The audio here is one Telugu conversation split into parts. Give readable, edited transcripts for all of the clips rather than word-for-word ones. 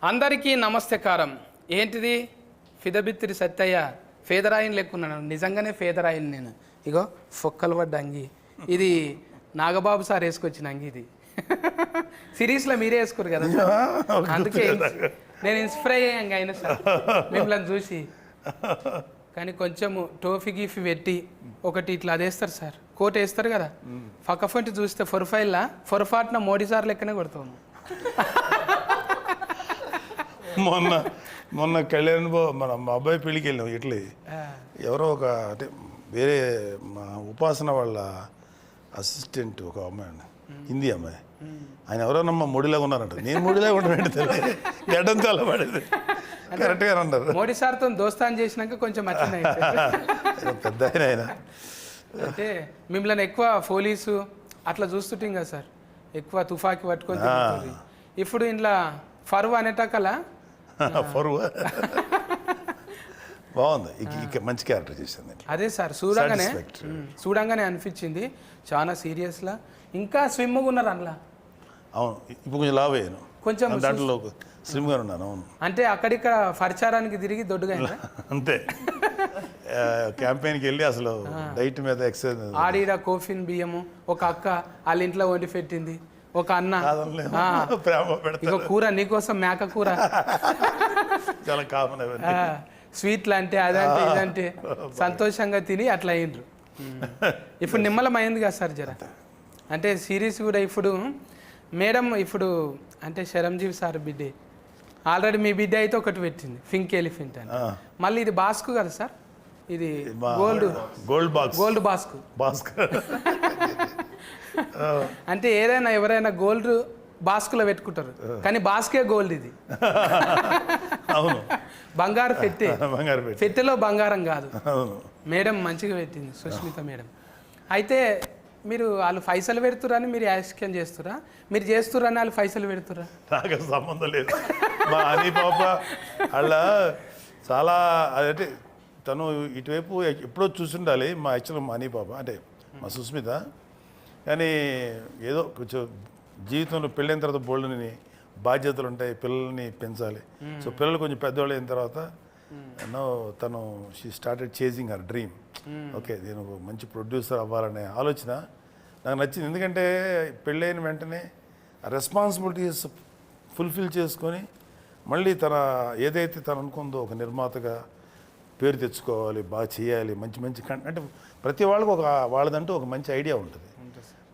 అందరికీ నమస్తకారం. ఏంటిది ఫిదబిత్తిరి సత్తయ్య ఫేదరాయిని లెక్కున్నాను. నిజంగానే ఫేదరాయిని నేను. ఇగో ఫొక్కలు పడ్డ అంగి. ఇది నాగబాబు సార్ వేసుకొచ్చిన అంగి. ఇది సిరీస్లో మీరే వేసుకోరు కదా, అందుకే నేను ఇన్స్పైర్ అయ్యాను అయినా సార్ మిమ్మల్ని చూసి. కానీ కొంచెము టోఫీ గీఫీ పెట్టి ఒకటి ఇట్లా అదేస్తారు సార్, కోట్ వేస్తారు కదా, ఫకఫంటి చూస్తే ఫొరఫైల్లా ఫొరఫాట్న మోడీ సార్ లెక్కనే కొడతాము. మొన్న కళ్యాణ్ మన మా అబ్బాయి పెళ్ళికి వెళ్ళాం. ఇట్లే ఎవరో ఒక అంటే వేరే మా ఉపాసన వాళ్ళ అసిస్టెంట్ ఒక అమ్మాయి అండి, హిందీ అమ్మాయి. ఆయన ఎవరోనమ్మా మోడీలాగా ఉన్నారంట. నేను మోడీలాగా ఉంటాను తెలియదు, గడ్డం చాలా పడేది. కరెక్ట్గా అన్నారు. మోడీ సార్తో దోస్తాన్ చేసినాక కొంచెం పెద్ద ఆయన. అంటే మిమ్మల్ని ఎక్కువ పోలీసు అట్లా చూస్తుంటాం కదా సార్, ఎక్కువ తుఫాకి పట్టుకొని తిరుగుతుంది. ఇప్పుడు ఇంట్లో ఫరువు అనేటకల ఫరువు బాగుంది, ఇక మంచి క్యారెక్టర్ చేసింది. అదే సార్ చూడంగానే అనిపించింది. చాలా సీరియస్లా ఇంకా స్విమ్గా ఉన్నారు అందులో. అవును, ఇప్పుడు కొంచెం లావ్ అయ్యాను, కొంచెం దాంట్లో స్లిమ్గా ఉన్నాను. అవును, అంటే అక్కడిక్కడ పరిచారానికి తిరిగి దొడ్డుగా అంతే. క్యాంపెయిన్కి వెళ్ళి అసలు డైట్ మీద ఎక్సర్సైజ్. ఆడిడ కోఫిన్ బియ్యము ఒక అక్క వాళ్ళ ఇంట్లో వండి పెట్టింది, ఒక అన్న ఇక కూర నీకోసం మేక కూర చాలా కామన్. స్వీట్లు అంటే అదంటే ఇదంటే సంతోషంగా తిని అట్లా అయ్యిండ్రు. ఇప్పుడు నిమ్మలం అయింది కదా సార్ జర. అంటే సిరీస్ కూడా ఇప్పుడు మేడం ఇప్పుడు అంటే శరంజీవి సార్ బిడ్డే ఆల్రెడీ మీ బిడ్డ అయితే ఒకటి పెట్టింది, పింక్ ఎలిఫెంట్ అని. మళ్ళీ ఇది బాస్కు కదా సార్, ఇది గోల్డ్ బాస్కు. అంటే ఏదైనా ఎవరైనా గోల్డ్ బాస్కులో పెట్టుకుంటారు, కానీ బాస్కే గోల్డ్. ఇది అవును, బంగారు పెట్టే, పెట్టెలో బంగారం కాదు. మేడం మంచిగా పెట్టింది సుష్మిత మేడం. అయితే మీరు వాళ్ళు పైసలు పెడుతురని మీరు యాక్షన్ చేస్తురా, మీరు చేస్తురని వాళ్ళు పైసలు పెడుతురా? నాకు సంబంధం లేదు. మా హనీ పాప వాళ్ళ చాలా అదంటే తను ఇటువైపు ఎప్పుడో చూసిండాలి. మా యాక్చువల్ మా హనీ పాప అంటే మా సుస్మిత. కానీ ఏదో కొంచెం జీవితంలో పెళ్ళైన తర్వాత బోల్డ్ని బాధ్యతలు ఉంటాయి, పిల్లల్ని పెంచాలి. సో పిల్లలు కొంచెం పెద్దవాళ్ళు అయిన తర్వాత తను she started chasing her dream. Okay, నేను ఒక మంచి ప్రొడ్యూసర్ అవ్వాలనే ఆలోచన నాకు నచ్చింది. ఎందుకంటే పెళ్ళైన వెంటనే రెస్పాన్సిబిలిటీస్ ఫుల్ఫిల్ చేసుకొని మళ్ళీ తన ఏదైతే తను అనుకుందో ఒక నిర్మాతగా పేరు తెచ్చుకోవాలి, బాగా చేయాలి, మంచి మంచి అంటే ప్రతి వాళ్ళకు ఒక వాళ్ళదంటూ ఒక మంచి ఐడియా ఉంటుంది.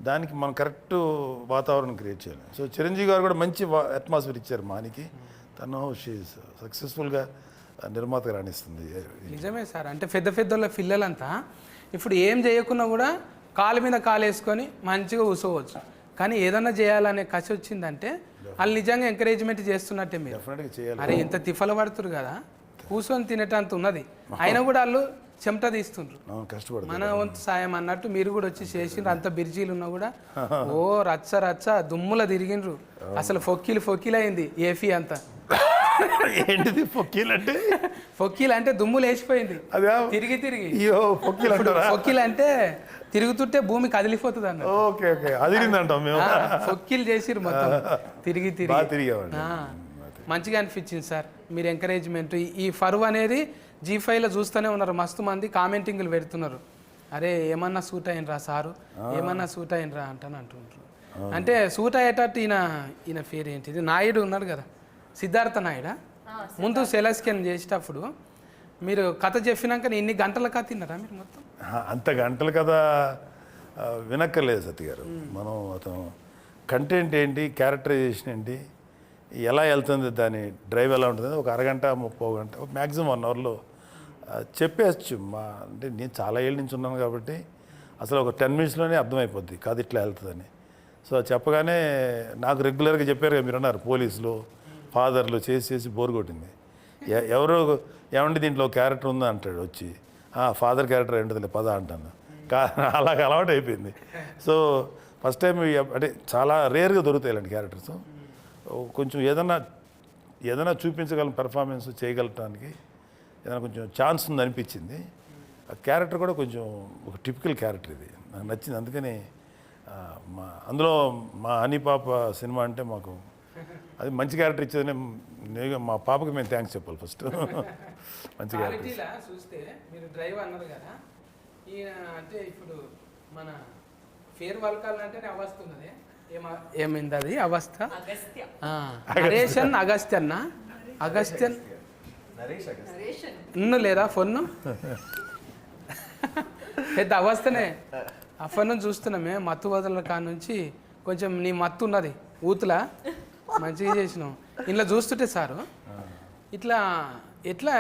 దానికి మనం కరెక్ట్ వాతావరణం క్రియేట్ చేయాలి. సో చిరంజీవి గారు కూడా మంచి అట్మాస్ఫియర్ ఇచ్చారు మానికి. తను సక్సెస్ఫుల్గా నిర్మాతగా రాణిస్తుంది. నిజమే సార్. అంటే పెద్ద పెద్దోళ్ళ పిల్లలంతా ఇప్పుడు ఏం చేయకున్నా కూడా కాలు మీద కాలు వేసుకొని మంచిగా కూర్చోవచ్చు. కానీ ఏదన్నా చేయాలనే కసి వచ్చిందంటే వాళ్ళు నిజంగా ఎంకరేజ్మెంట్ చేస్తున్నట్టే. మీరు డెఫినెట్గా చేయాలి. అరే ఇంత తిఫలు పడుతురు కదా, కూర్చొని తినేటంత ఉన్నది, అయినా కూడా వాళ్ళు చెమట తీస్తుండ్రు. కష్టపడు మన వంతు సాయం అన్నట్టు మీరు కూడా వచ్చి చేసిండ్రు. అంత బిర్జీలు ఉన్నా కూడా ఓ రచ్చ దుమ్ముల తిరిగిండ్రు. అసలు ఫొక్కీలు అయింది ఏఫీ అంతా. ఏంటిది ఫొక్కీలు అంటే? ఫొక్కీలు అంటే దుమ్ములు వేసిపోయింది తిరిగి. ఫొక్కీలు అంటే తిరుగుతుంటే భూమి కదిలిపోతుంది అన్న. ఓకే ఓకే, అదిరిందంటాం మేము. ఫొక్కీలు చేసిర్రు మొత్తం తిరిగి. మంచిగా అనిపించింది సార్ మీరు ఎంకరేజ్మెంట్. ఈ ఫరువు అనేది G5లో చూస్తూనే ఉన్నారు, మస్తు మంది కామెంటింగ్లు పెడుతున్నారు. అరే ఏమన్నా సూట్ అయినరా సారు, ఏమన్నా సూట్ అయినరా అంటుంటారు. అంటే సూట్ అయ్యేటట్టు ఈయన పేరు ఏంటిది, నాయుడు ఉన్నాడు కదా, సిద్ధార్థ నాయుడా. ముందు సెలస్కెన్ చేసేటప్పుడు మీరు కథ చెప్పినాక ఇన్ని గంటల కథ తిన్నారా మీరు మొత్తం? అంత గంటల కథ వినక్కర్లేదు సత్య గారు. మనం అతను కంటెంట్ ఏంటి, క్యారెక్టరైజేషన్ ఏంటి, ఎలా వెళ్తుంది, దాని డ్రైవ్ ఎలా ఉంటుంది, ఒక అరగంట 30 గంట మ్యాక్సిమం 1 అవర్లో చెప్పేయచ్చు. అంటే నేను చాలా ఏళ్ళ నుంచి ఉన్నాను కాబట్టి అసలు ఒక 10 మినిట్స్లోనే అర్థమైపోద్ది కాదు ఇట్లా వెళ్తుందని. సో చెప్పగానే నాకు రెగ్యులర్గా చెప్పారు కదా, మీరు అన్నారు పోలీసులు ఫాదర్లు చేసి బోర్ కొట్టింది. ఎవరో ఏమంటే దీంట్లో క్యారెక్టర్ ఉందా అంటాడు వచ్చి, ఫాదర్ క్యారెక్టర్ ఏంటది పద అంటాను. అలాగ అలవాటు అయిపోయింది. సో ఫస్ట్ టైం అంటే చాలా రేర్గా దొరుకుతాయి ఇలాంటి క్యారెక్టర్స్. కొంచెం ఏదైనా చూపించగలం, పెర్ఫార్మెన్స్ చేయగలటానికి ఏదైనా కొంచెం ఛాన్స్ ఉంది అనిపించింది. ఆ క్యారెక్టర్ కూడా కొంచెం ఒక టిపికల్ క్యారెక్టర్, ఇది నాకు నచ్చింది. అందుకని అందులో మా హనీ పాప సినిమా అంటే మాకు అది మంచి క్యారెక్టర్ ఇచ్చేదని నేను మా పాపకి మేము థ్యాంక్స్ చెప్పాలి ఫస్ట్. మంచి క్యారెక్టర్. క్వాలిటీలా చూస్తే మీరు డ్రైవ్ అన్నారు కదా, ఈయన అంటే ఇప్పుడు మన ఫేర్ వల్కాలంటేనే అవస్థ ఉన్నది. ఏమైంది అది అవస్థ? నరేషన్ అగస్త్యన్న అగస్త్యన్ ఇన్ను లేదా ఫోన్ పెద్ద అవస్థనే. ఆ ఫోన్ చూస్తున్నామే మత్తు వదల కాడ నుంచి కొంచెం నీ మత్తు ఉన్నది ఊతులా మంచిగా చేసినావు. ఇంట్లో చూస్తుంటే సారు ఇట్లా ఎట్లా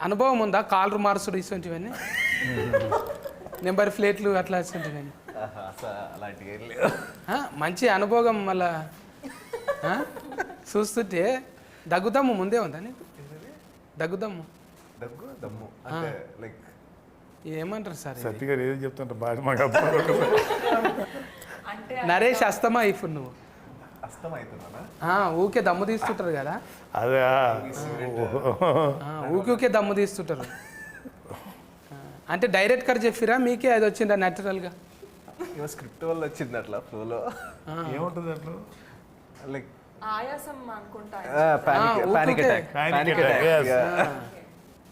అనుభవం ఉందా? కాలర్ మార్సుడు ఇటువంటివన్నీ నెంబర్ ప్లేట్లు అట్లా ఇటువంటివన్నీ మంచి అనుభవం. మళ్ళా చూస్తుంటే దగ్గుదమ్ము ముందే ఉందా నీకు? దగ్గుదమ్ము ఏమంటారు సార్? సత్య గారు ఏది చెప్తుంటారు బాగా మాకు నరేష్ అస్తమా ఇప్పుడు నువ్వు ఊకే దమ్ము తీస్తుంటారు కదా, అదే ఊకే దమ్ము తీస్తుంటారు. అంటే డైరెక్ట్ గా చెప్పిరా మీకే అది వచ్చిందా న్యాచురల్గా? స్క్రిప్ట్ వల్ల వచ్చింది అట్లా ఫ్లోలో. ఏముంటుంది అట్లా లైక్ ఆయాసం అనుకుంటా. Panic attack.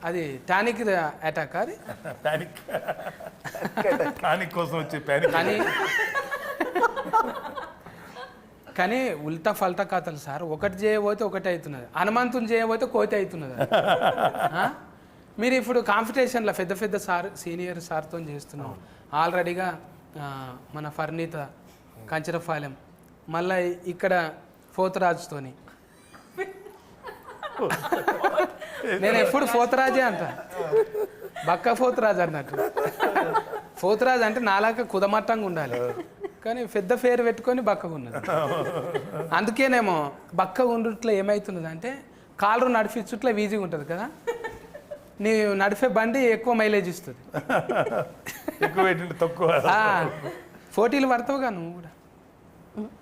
అది టానిక్ అటాక్ అది పానిక్ కోసం వచ్చే పానిక్. కానీ ఉల్టా ఫల్టా కథలు సార్. ఒకటి చేయబోతే ఒకటి అవుతున్నది, హనుమంతుని చేయబోతే కోతి అవుతున్నది. మీరు ఇప్పుడు కాంపిటీషన్లో పెద్ద పెద్ద సార్ సీనియర్ సార్తో చేస్తున్నాం ఆల్రెడీగా. మన ఫర్నీత కంచరపాలెం, మళ్ళీ ఇక్కడ పోతరాజుతోని. నేను ఎప్పుడు పోతరాజే అంట, బక్క పోతరాజు అన్నట్టు. పోతరాజు అంటే నాలాగా కుదమట్టంగా ఉండాలి, కానీ పెద్ద పేరు పెట్టుకొని బక్కగా ఉన్నది. అందుకేనేమో బక్కగా ఉండుట్లో ఏమవుతున్నది అంటే కాళ్ళు నడిపించుట్లో ఈజీగా ఉంటుంది కదా, నీ నడిపే బండి ఎక్కువ మైలేజ్ ఇస్తుంది. ఎక్కువ పెట్టింటే తక్కువ. పోటీలు పడతావుగా నువ్వు కూడా,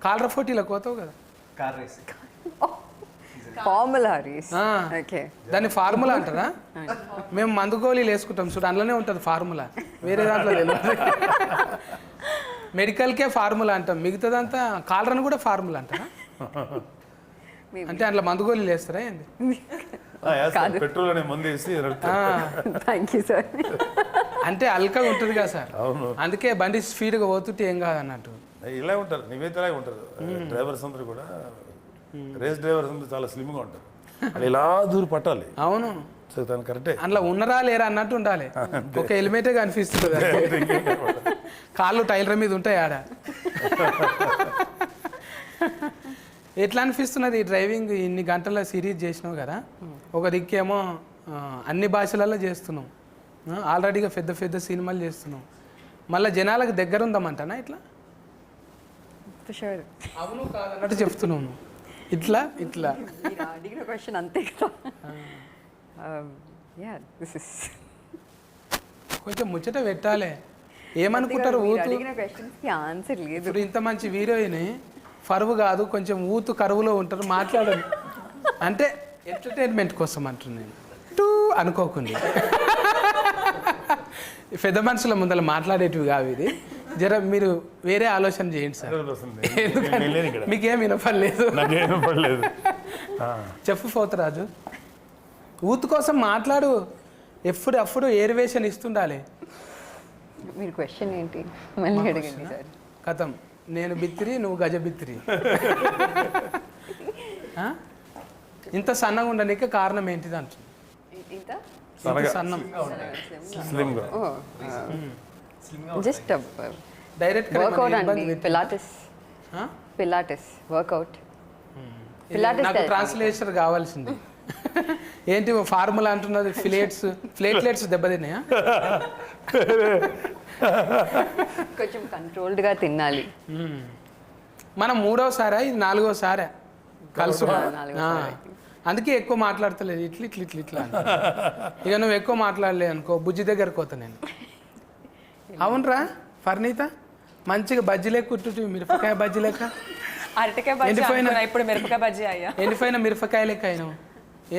కాలర్ పోటీలకు పోతావు కదా. Car race. Formula race. Okay, దాన్ని ఫార్ములా అంటారా? మేము మందు గోళీలు వేసుకుంటాం చూడు, అందులోనే ఉంటుంది ఫార్ములా, వేరే దాంట్లో తెలియదు. మెడికల్కే ఫార్ములా అంటాం, మిగతాదంతా కాలరని కూడా ఫార్ములా అంటారా? అంటే అందులో మందు గోళీలు వేస్తారా ఏంది? పెట్రోల్ అనే మందు వేసి థ్యాంక్ యూ సార్. అంటే అల్కగా ఉంటుంది కదా సార్, అందుకే బండి స్పీడ్గా పోతుంటే ఏం కాదు అన్నట్టు. ఇలా ఉంటారు, నివేదిలాగా ఉంటారు డ్రైవర్స్ అందరూ కూడా. రేస్ డ్రైవర్స్ అందరూ చాలా స్లిమ్గా ఉంటారు, అది ఇలా దూరం పట్టాలి. అవును, సో దాని కరెక్టే. అందులో ఉన్నరా లేరా అన్నట్టు ఉండాలి. ఒక హెల్మెటే కనిపిస్తుంది, కాళ్ళు టైలర్ మీద ఉంటాయి ఆడ. ఎట్లా అనిపిస్తున్నది ఈ డ్రైవింగ్? ఇన్ని గంటల సిరీస్ చేసినావు కదా, ఒక దిక్కేమో అన్ని భాషలలో చేస్తున్నాం, ఆల్రెడీగా పెద్ద పెద్ద సినిమాలు చేస్తున్నాం, మళ్ళీ జనాలకు దగ్గర ఉందామంటానా ఇట్లా? అవును కాదన్నట్టు చెప్తున్నావు నువ్వు. ఇట్లా ఇట్లా అడిగిన క్వశ్చన్ అంతే కదా. కొంచెం ముచ్చట పెట్టాలి. ఏమనుకుంటారు ఊతు? అడిగిన క్వశ్చన్స్కి ఆన్సర్ లేదు. ఇప్పుడు ఇంత మంచి వీడియోని ఫరువు కాదు, కొంచెం ఊతు కరువులో ఉంటారు, మాట్లాడండి అంటే ఎంటర్టైన్మెంట్ కోసం అంటున్నాను, టూ అనుకోకుండా. పెద్ద మనుషుల ముందర మాట్లాడేటివి కావు ఇది. జర మీరు వేరే ఆలోచన చేయండి సార్, మీకేం వినపడలేదు. చెప్పు పోతరాజు, ఊతు కోసం మాట్లాడు, ఎప్పుడు ఏరివేషన్ ఇస్తుండాలి. మీరు క్వశ్చన్ ఏంటి మళ్ళీ అడగండి సార్. కథం, నేను బిత్తిరి, నువ్వు గజ బిత్తిరి. ఇంత సన్నగా ఉండడానికి కారణం ఏంటిది అంటున్నా? ఇంత సన్నం స్లిమ్గా. జస్ట్ డైరెక్ట్ వర్కౌట్ అండి, పిలాటిస్ వర్కౌట్. నాకు ట్రాన్స్లేషన్ కావాల్సింది. ఏంటి ఫార్ములా అంటున్నది? ప్లేట్లెట్స్ దెబ్బతిన్నాయా? కొంచెం కంట్రోల్డ్గా తినాలి. మనం 3వసారా ఇది 4వసారా కలుసు? అందుకే ఎక్కువ మాట్లాడతలేదు, ఇట్లా ఇట్లా ఇట్లా ఇట్లా. ఇక నువ్వు ఎక్కువ మాట్లాడలే అనుకో, బుజ్జి దగ్గరకు పోతా నేను. అవునరా ఫర్నీత, మంచిగా బజ్జీ లెక్క కుట్టు, మిరపకాయ బజ్జీ లెక్క. అరటికాయ బజ్జీ అనుకున్నా, ఇప్పుడు మిరపకాయ బజ్జీ అయ్యా. ఎండిపోయిన మిరపకాయ లెక్క అయినావు.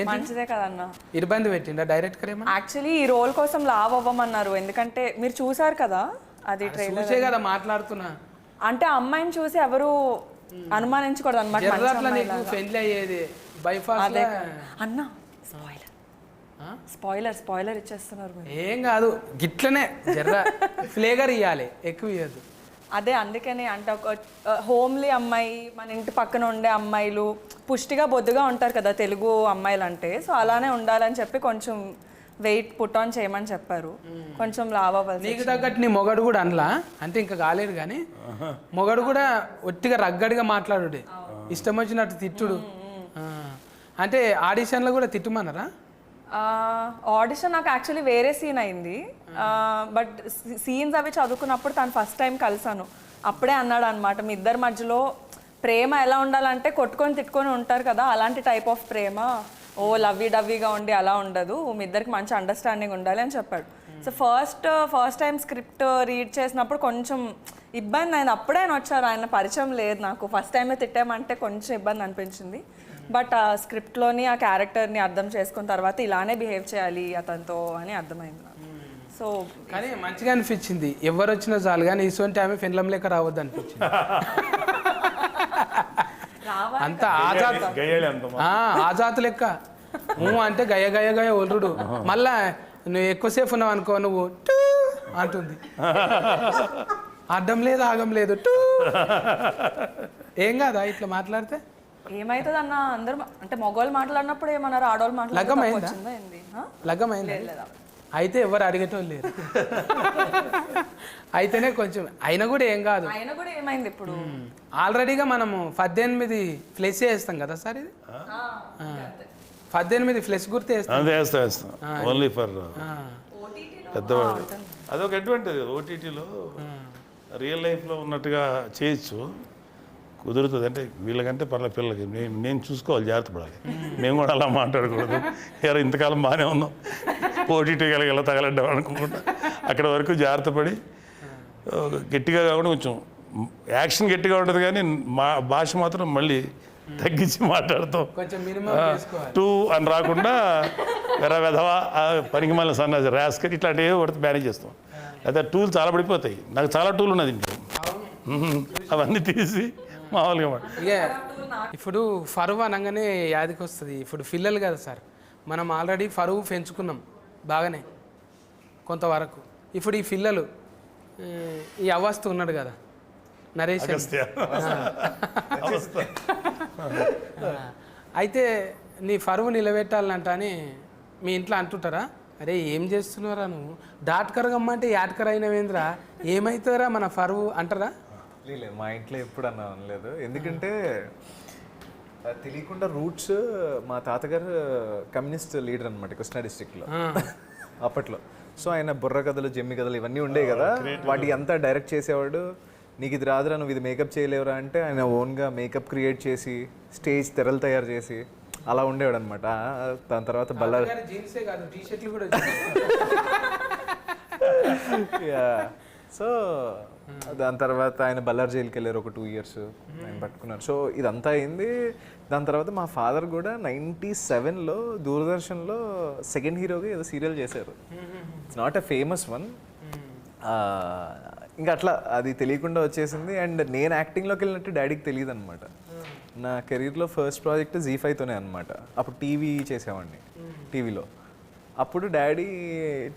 మంచిదే కదన్నా. ఇబ్బంది పెట్టిండా డైరెక్ట్ గా? యాక్చువల్లీ ఈ రోల్ కోసం లావ్ అవ్వమన్నారు, ఎందుకంటే మీరు చూసారు కదా అది ట్రైలర్. చూసే కదా మాట్లాడుతున్నా. అంటే అమ్మాయిని చూసి ఎవరు అనుమానించకూడదు అనమాట జర్రాట్లా నీకు పెళ్లి అయ్యేది బైపాస్ అదే అన్న స్పాయిలర్ ఇచ్చేస్తున్నారు మీరు. ఏం కాదు గిట్లనే జర్ర ఫ్లేగర్ ఇవ్వాలి, ఎక్కువ ఇవ్వద్దు. అదే అందుకని అంటే ఒక హోమ్లీ అమ్మాయి, మన ఇంటి పక్కన ఉండే అమ్మాయిలు పుష్టిగా బొద్దుగా ఉంటారు కదా తెలుగు అమ్మాయిలు అంటే, సో అలానే ఉండాలని చెప్పి కొంచెం వెయిట్ పుట్ ఆన్ చేయమని చెప్పారు. కొంచెం లావ్ అవ్వాలి. నీకు తగ్గట్టు నీ మొగడు కూడా అనలా అంటే ఇంకా కాలేదు కానీ మొగడు కూడా ఒట్టిగా రగ్గడిగా మాట్లాడు, ఇష్టం వచ్చినట్టు తిట్టుడు. అంటే ఆడిషన్లో కూడా తిట్టుమన్నారా? ఆడిషన్ నాకు యాక్చువల్లీ వేరే సీన్ అయింది, బట్ సీన్స్ అవి చదువుకున్నప్పుడు తను ఫస్ట్ టైం కలిసాను. అప్పుడే అన్నాడు అనమాట, మీ ఇద్దరి మధ్యలో ప్రేమ ఎలా ఉండాలంటే కొట్టుకొని తిట్టుకొని ఉంటారు కదా, అలాంటి టైప్ ఆఫ్ ప్రేమ, ఓ లవ్వీ డవ్వీగా ఉండి అలా ఉండదు, మీ ఇద్దరికి మంచి అండర్స్టాండింగ్ ఉండాలి అని చెప్పాడు. So first time script read చేసినప్పుడు కొంచెం ఇబ్బంది అయింది. అప్పుడే ఆయన వచ్చారు, ఆయన పరిచయం లేదు నాకు, ఫస్ట్ టైమే తిట్టామంటే కొంచెం ఇబ్బంది అనిపించింది. బట్ ఆ స్క్రిప్ట్లోని ఆ క్యారెక్టర్ని అర్థం చేసుకున్న తర్వాత ఇలానే బిహేవ్ చేయాలి అతనితో అని అర్థమైంది నాకు. సో కానీ మంచిగా అనిపించింది, ఎవరు వచ్చినా చాలు కానీ ఇటువంటి ఆమె ఫిన్లం లేక రావద్దు అనిపించింది. అంత ఆజాత్ లెక్క అంటే గయ గయ గయ ఒల్లుడు. మళ్ళా నువ్వు ఎక్కువసేపు ఉన్నావు అనుకో, నువ్వు టూ అంటుంది, అడ్డం లేదు ఆగం లేదు టూ. ఏం కాదా ఇట్లా మాట్లాడితే? ఏమైతుంది అన్న, అందరు అంటే మగవాళ్ళు మాట్లాడినప్పుడు ఏమన్నారు, ఆడవాళ్ళు మాట్లాడుతుందా? లగ్గమైందా? అయితే ఎవరు అడిగేటోళ్ళు లేరు. అయితేనే కొంచెం అయినా కూడా ఏం కాదు. అయినా కూడా ఏమైంది ఇప్పుడు, ఆల్రెడీగా మనము 18 ఫ్లెస్ వేస్తాం కదా సార్, ఇది 18 ఫ్లెస్ గుర్తు వేస్తాం ఓన్లీ ఫర్ పెద్దవాడు. అదొక అడ్వాంటేజ్ ఓటీటీలో, రియల్ లైఫ్లో ఉన్నట్టుగా చేయొచ్చు, కుదురుతుంది. అంటే వీళ్ళకంటే పర్లేదు, పిల్లలకి నేను చూసుకోవాలి, జాగ్రత్త పడాలి. మేము కూడా అలా మాట్లాడకూడదు, ఎవరు ఇంతకాలం బాగానే ఉన్నాం ఓటీటీ ఎలా తగలడ్డాం అనుకుంటా, అక్కడ వరకు జాగ్రత్త పడి గట్టిగా కాకుండా కొంచెం యాక్షన్ గట్టిగా ఉంటుంది కానీ మా భాష మాత్రం మళ్ళీ తగ్గించి మాట్లాడతాం. టూ అని రాకుండా వెధవా పనికి మళ్ళీ సన్నాసి రాస్కర్ ఇట్లాంటివి పడితే మేనేజ్ చేస్తాం. అయితే టూల్ చాలా పడిపోతాయి, నాకు చాలా టూల్ ఉన్నది ఇంట్లో, అవన్నీ తీసి మామూలుగా ఇప్పుడు ఫరువు అనగానే యాదికి వస్తుంది. ఇప్పుడు పిల్లలు కదా సార్, మనం ఆల్రెడీ ఫరువు పెంచుకున్నాం బాగానే కొంతవరకు. ఇప్పుడు ఈ పిల్లలు ఈ అవస్థ ఉన్నాడు కదా నరేష్, అయితే నీ ఫరువు నిలబెట్టాలంట అని మీ ఇంట్లో అంటుంటారా? అరే ఏం చేస్తున్నారా నువ్వు, డాట్కర్ గమ్మంటే యాట్కర్ అయినవేంద్రా, ఏమవుతారా మన ఫరువు అంటారా? లేదు, మా ఇంట్లో ఎప్పుడు అన్నా అనలేదు. ఎందుకంటే తెలియకుండా రూట్స్, మా తాతగారు కమ్యూనిస్ట్ లీడర్ అనమాట కృష్ణా డిస్ట్రిక్ట్లో అప్పట్లో. సో ఆయన బుర్ర కథలు, జమ్మి కథలు ఇవన్నీ ఉండేవి కదా, వాటికి అంతా డైరెక్ట్ చేసేవాడు. నీకు ఇది రాదురా, నువ్వు ఇది మేకప్ చేయలేవురా అంటే ఆయన ఓన్గా మేకప్ క్రియేట్ చేసి స్టేజ్ తెరలు తయారు చేసి అలా ఉండేవాడు అనమాట. దాని తర్వాత బల్లారి సో దాని తర్వాత ఆయన బల్లార్ జైలుకి వెళ్ళారు, ఒక 2 years ఆయన పట్టుకున్నారు. సో ఇదంతా అయింది. దాని తర్వాత మా ఫాదర్ కూడా 97లో దూరదర్శన్లో సెకండ్ హీరోగా ఏదో సీరియల్ చేశారు. It's not a famous one. ఇంకా అట్లా అది తెలియకుండా వచ్చేసింది. అండ్ నేను యాక్టింగ్లోకి వెళ్ళినట్టు డాడీకి తెలియదు అనమాట. నా కెరీర్లో ఫస్ట్ ప్రాజెక్ట్ ZEE5తోనే అనమాట. అప్పుడు టీవీ చేసేవాడిని, టీవీలో. అప్పుడు డాడీ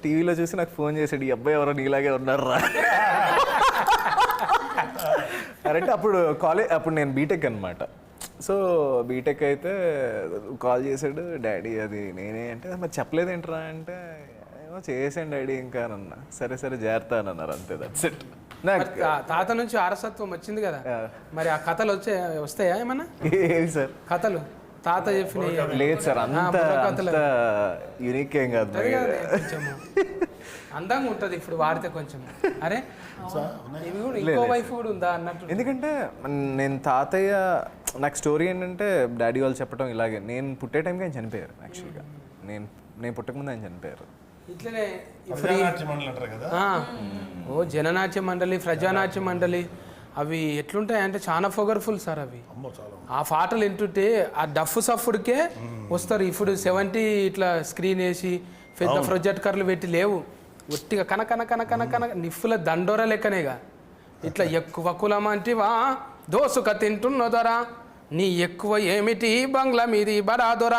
టీవీలో చూసి నాకు ఫోన్ చేశాడు, ఈ అబ్బాయి ఎవరో నీలాగే ఉన్నారా అంటే అప్పుడు నేను బీటెక్ అనమాట. సో బీటెక్ అయితే కాల్ చేశాడు డాడీ, అది నేనే అంటే మరి చెప్పలేదేంట్రా అంటే ఏమో చేసాను డాడీ ఇంకా అన్నా. సరే జాగ్రత్త అని అన్నారు, అంతే, దట్స్ ఇట్. తాత నుంచి వారసత్వం వచ్చింది కదా, మరి ఆ కథలు వస్తాయా ఏమన్నా? ఏవి సార్ కథలు తాత చెప్పిన? లేదు సార్, అంత యూనిక్ ఏం కాదు, అందంగా ఉంటుంది ఇప్పుడు వాడితే కొంచెం. అరే ఇంకో వైఫ్ కూడా ఉందా అన్నట్టు. ఎందుకంటే నేను తాతయ్య, నాకు స్టోరీ ఏంటంటే డాడీ వాళ్ళు చెప్పడం ఇలాగే, నేను పుట్టే టైంకి ఆయన చనిపోయారు. యాక్చువల్గా నేను పుట్టకముందు ఆయన చనిపోయారు. ఇట్లనే మండలి జననాట్య మండలి, ప్రజానాట్య మండలి అవి ఎట్లుంటాయి అంటే చాలా పొగర్ఫుల్ సార్ అవి. ఆ పాటలు వింటుంటే ఆ డఫ్ సఫ్ఫుడికే వస్తారు. ఇప్పుడు 70 ఇట్లా స్క్రీన్ వేసి పెద్ద ప్రొజెక్టర్లు పెట్టి లేవు, ఒట్టిగా కన నిప్పుల దండోర లెక్కనేగా. ఇట్లా ఎక్కువ కులమా అంటే దోసుక తింటున్న దొర నీ ఎక్కువ ఏమిటి బంగ్లా మీది బడా దొర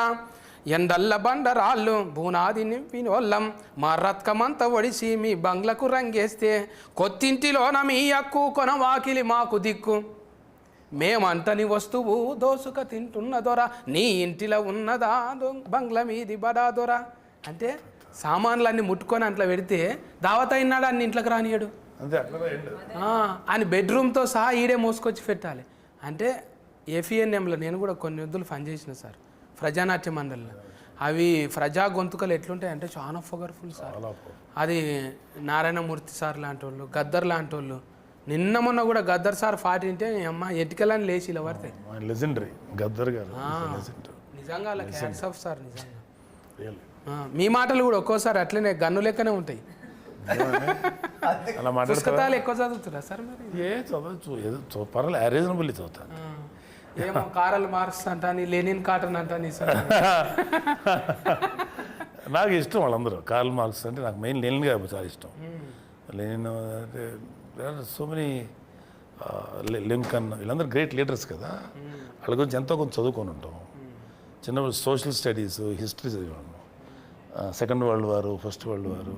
ఎండల్ల బండరాళ్ళు బూనాది నింపినోళ్ళం మా రత్కమంతా ఒడిసి మీ బంగ్లకు రంగేస్తే కొత్తింటిలోన మీ అక్కు కొన వాకిలి మాకు దిక్కు మేమంటని వస్తువు దోసుక తింటున్న దొర నీ ఇంటిలో ఉన్నదా బంగ్లా మీది బడా దొర అంటే సామాన్లన్నీ ముట్టుకొని అట్లా పెడితే దావత అయినాడు అన్ని ఇంట్లోకి రానియడు అంతే అట్లా ఎండ్. ఆయన బెడ్రూమ్తో సహా ఈడే మోసుకొచ్చి పెట్టాలి అంటే ఏఫిఎన్ఎంలో నేను కూడా కొన్ని వద్దులు పని చేసిన సార్ ప్రజానాట్య మండలిలో అవి ప్రజా గొంతుకలు ఎట్లుంటాయి అంటే చాలా పొగర్ఫుల్ సార్ అది నారాయణమూర్తి సార్ లాంటి వాళ్ళు గద్దర్ లాంటి వాళ్ళు నిన్న మొన్న కూడా గద్దర్ సార్ పాట వింటే అమ్మ ఎటికలని లేచి ఇలా పడతాయి లెజెండరీ గద్దర్ గారు లెజెండరీ నిజంగా అలా హ్యాట్స్ ఆఫ్ సార్ నిజంగా రియల్లీ మీ మాటలు కూడా ఒక్కోసారి అట్లనే గన్ను లెక్కనే ఉంటాయి అలా మాట్లాడతారా పుస్తకాలు ఎక్కువ చదువుతురా సార్ మరి ఏ చదవచ్చు ఏదో పర్వాలేదు రీజనబుల్లీ చదువుతాను ఏమో కారల్ మార్క్స్ అంటాని లెనిన్ కాటన్ అంటాని సార్ నాకు ఇష్టం వాళ్ళందరూ కార్ల్ మార్క్స్ అంటే నాకు మెయిన్ లెనిన్ గారు చాలా ఇష్టం లెనిన్ అంటే సో మెనీ లింకన్ వీళ్ళందరూ గ్రేట్ లీడర్స్ కదా వాళ్ళ గురించి ఎంతో కొంత చదువుకొని ఉంటాం చిన్నప్పుడు సోషల్ స్టడీస్ హిస్టరీ చదివాను సెకండ్ వరల్డ్ వారు ఫస్ట్ వరల్డ్ వారు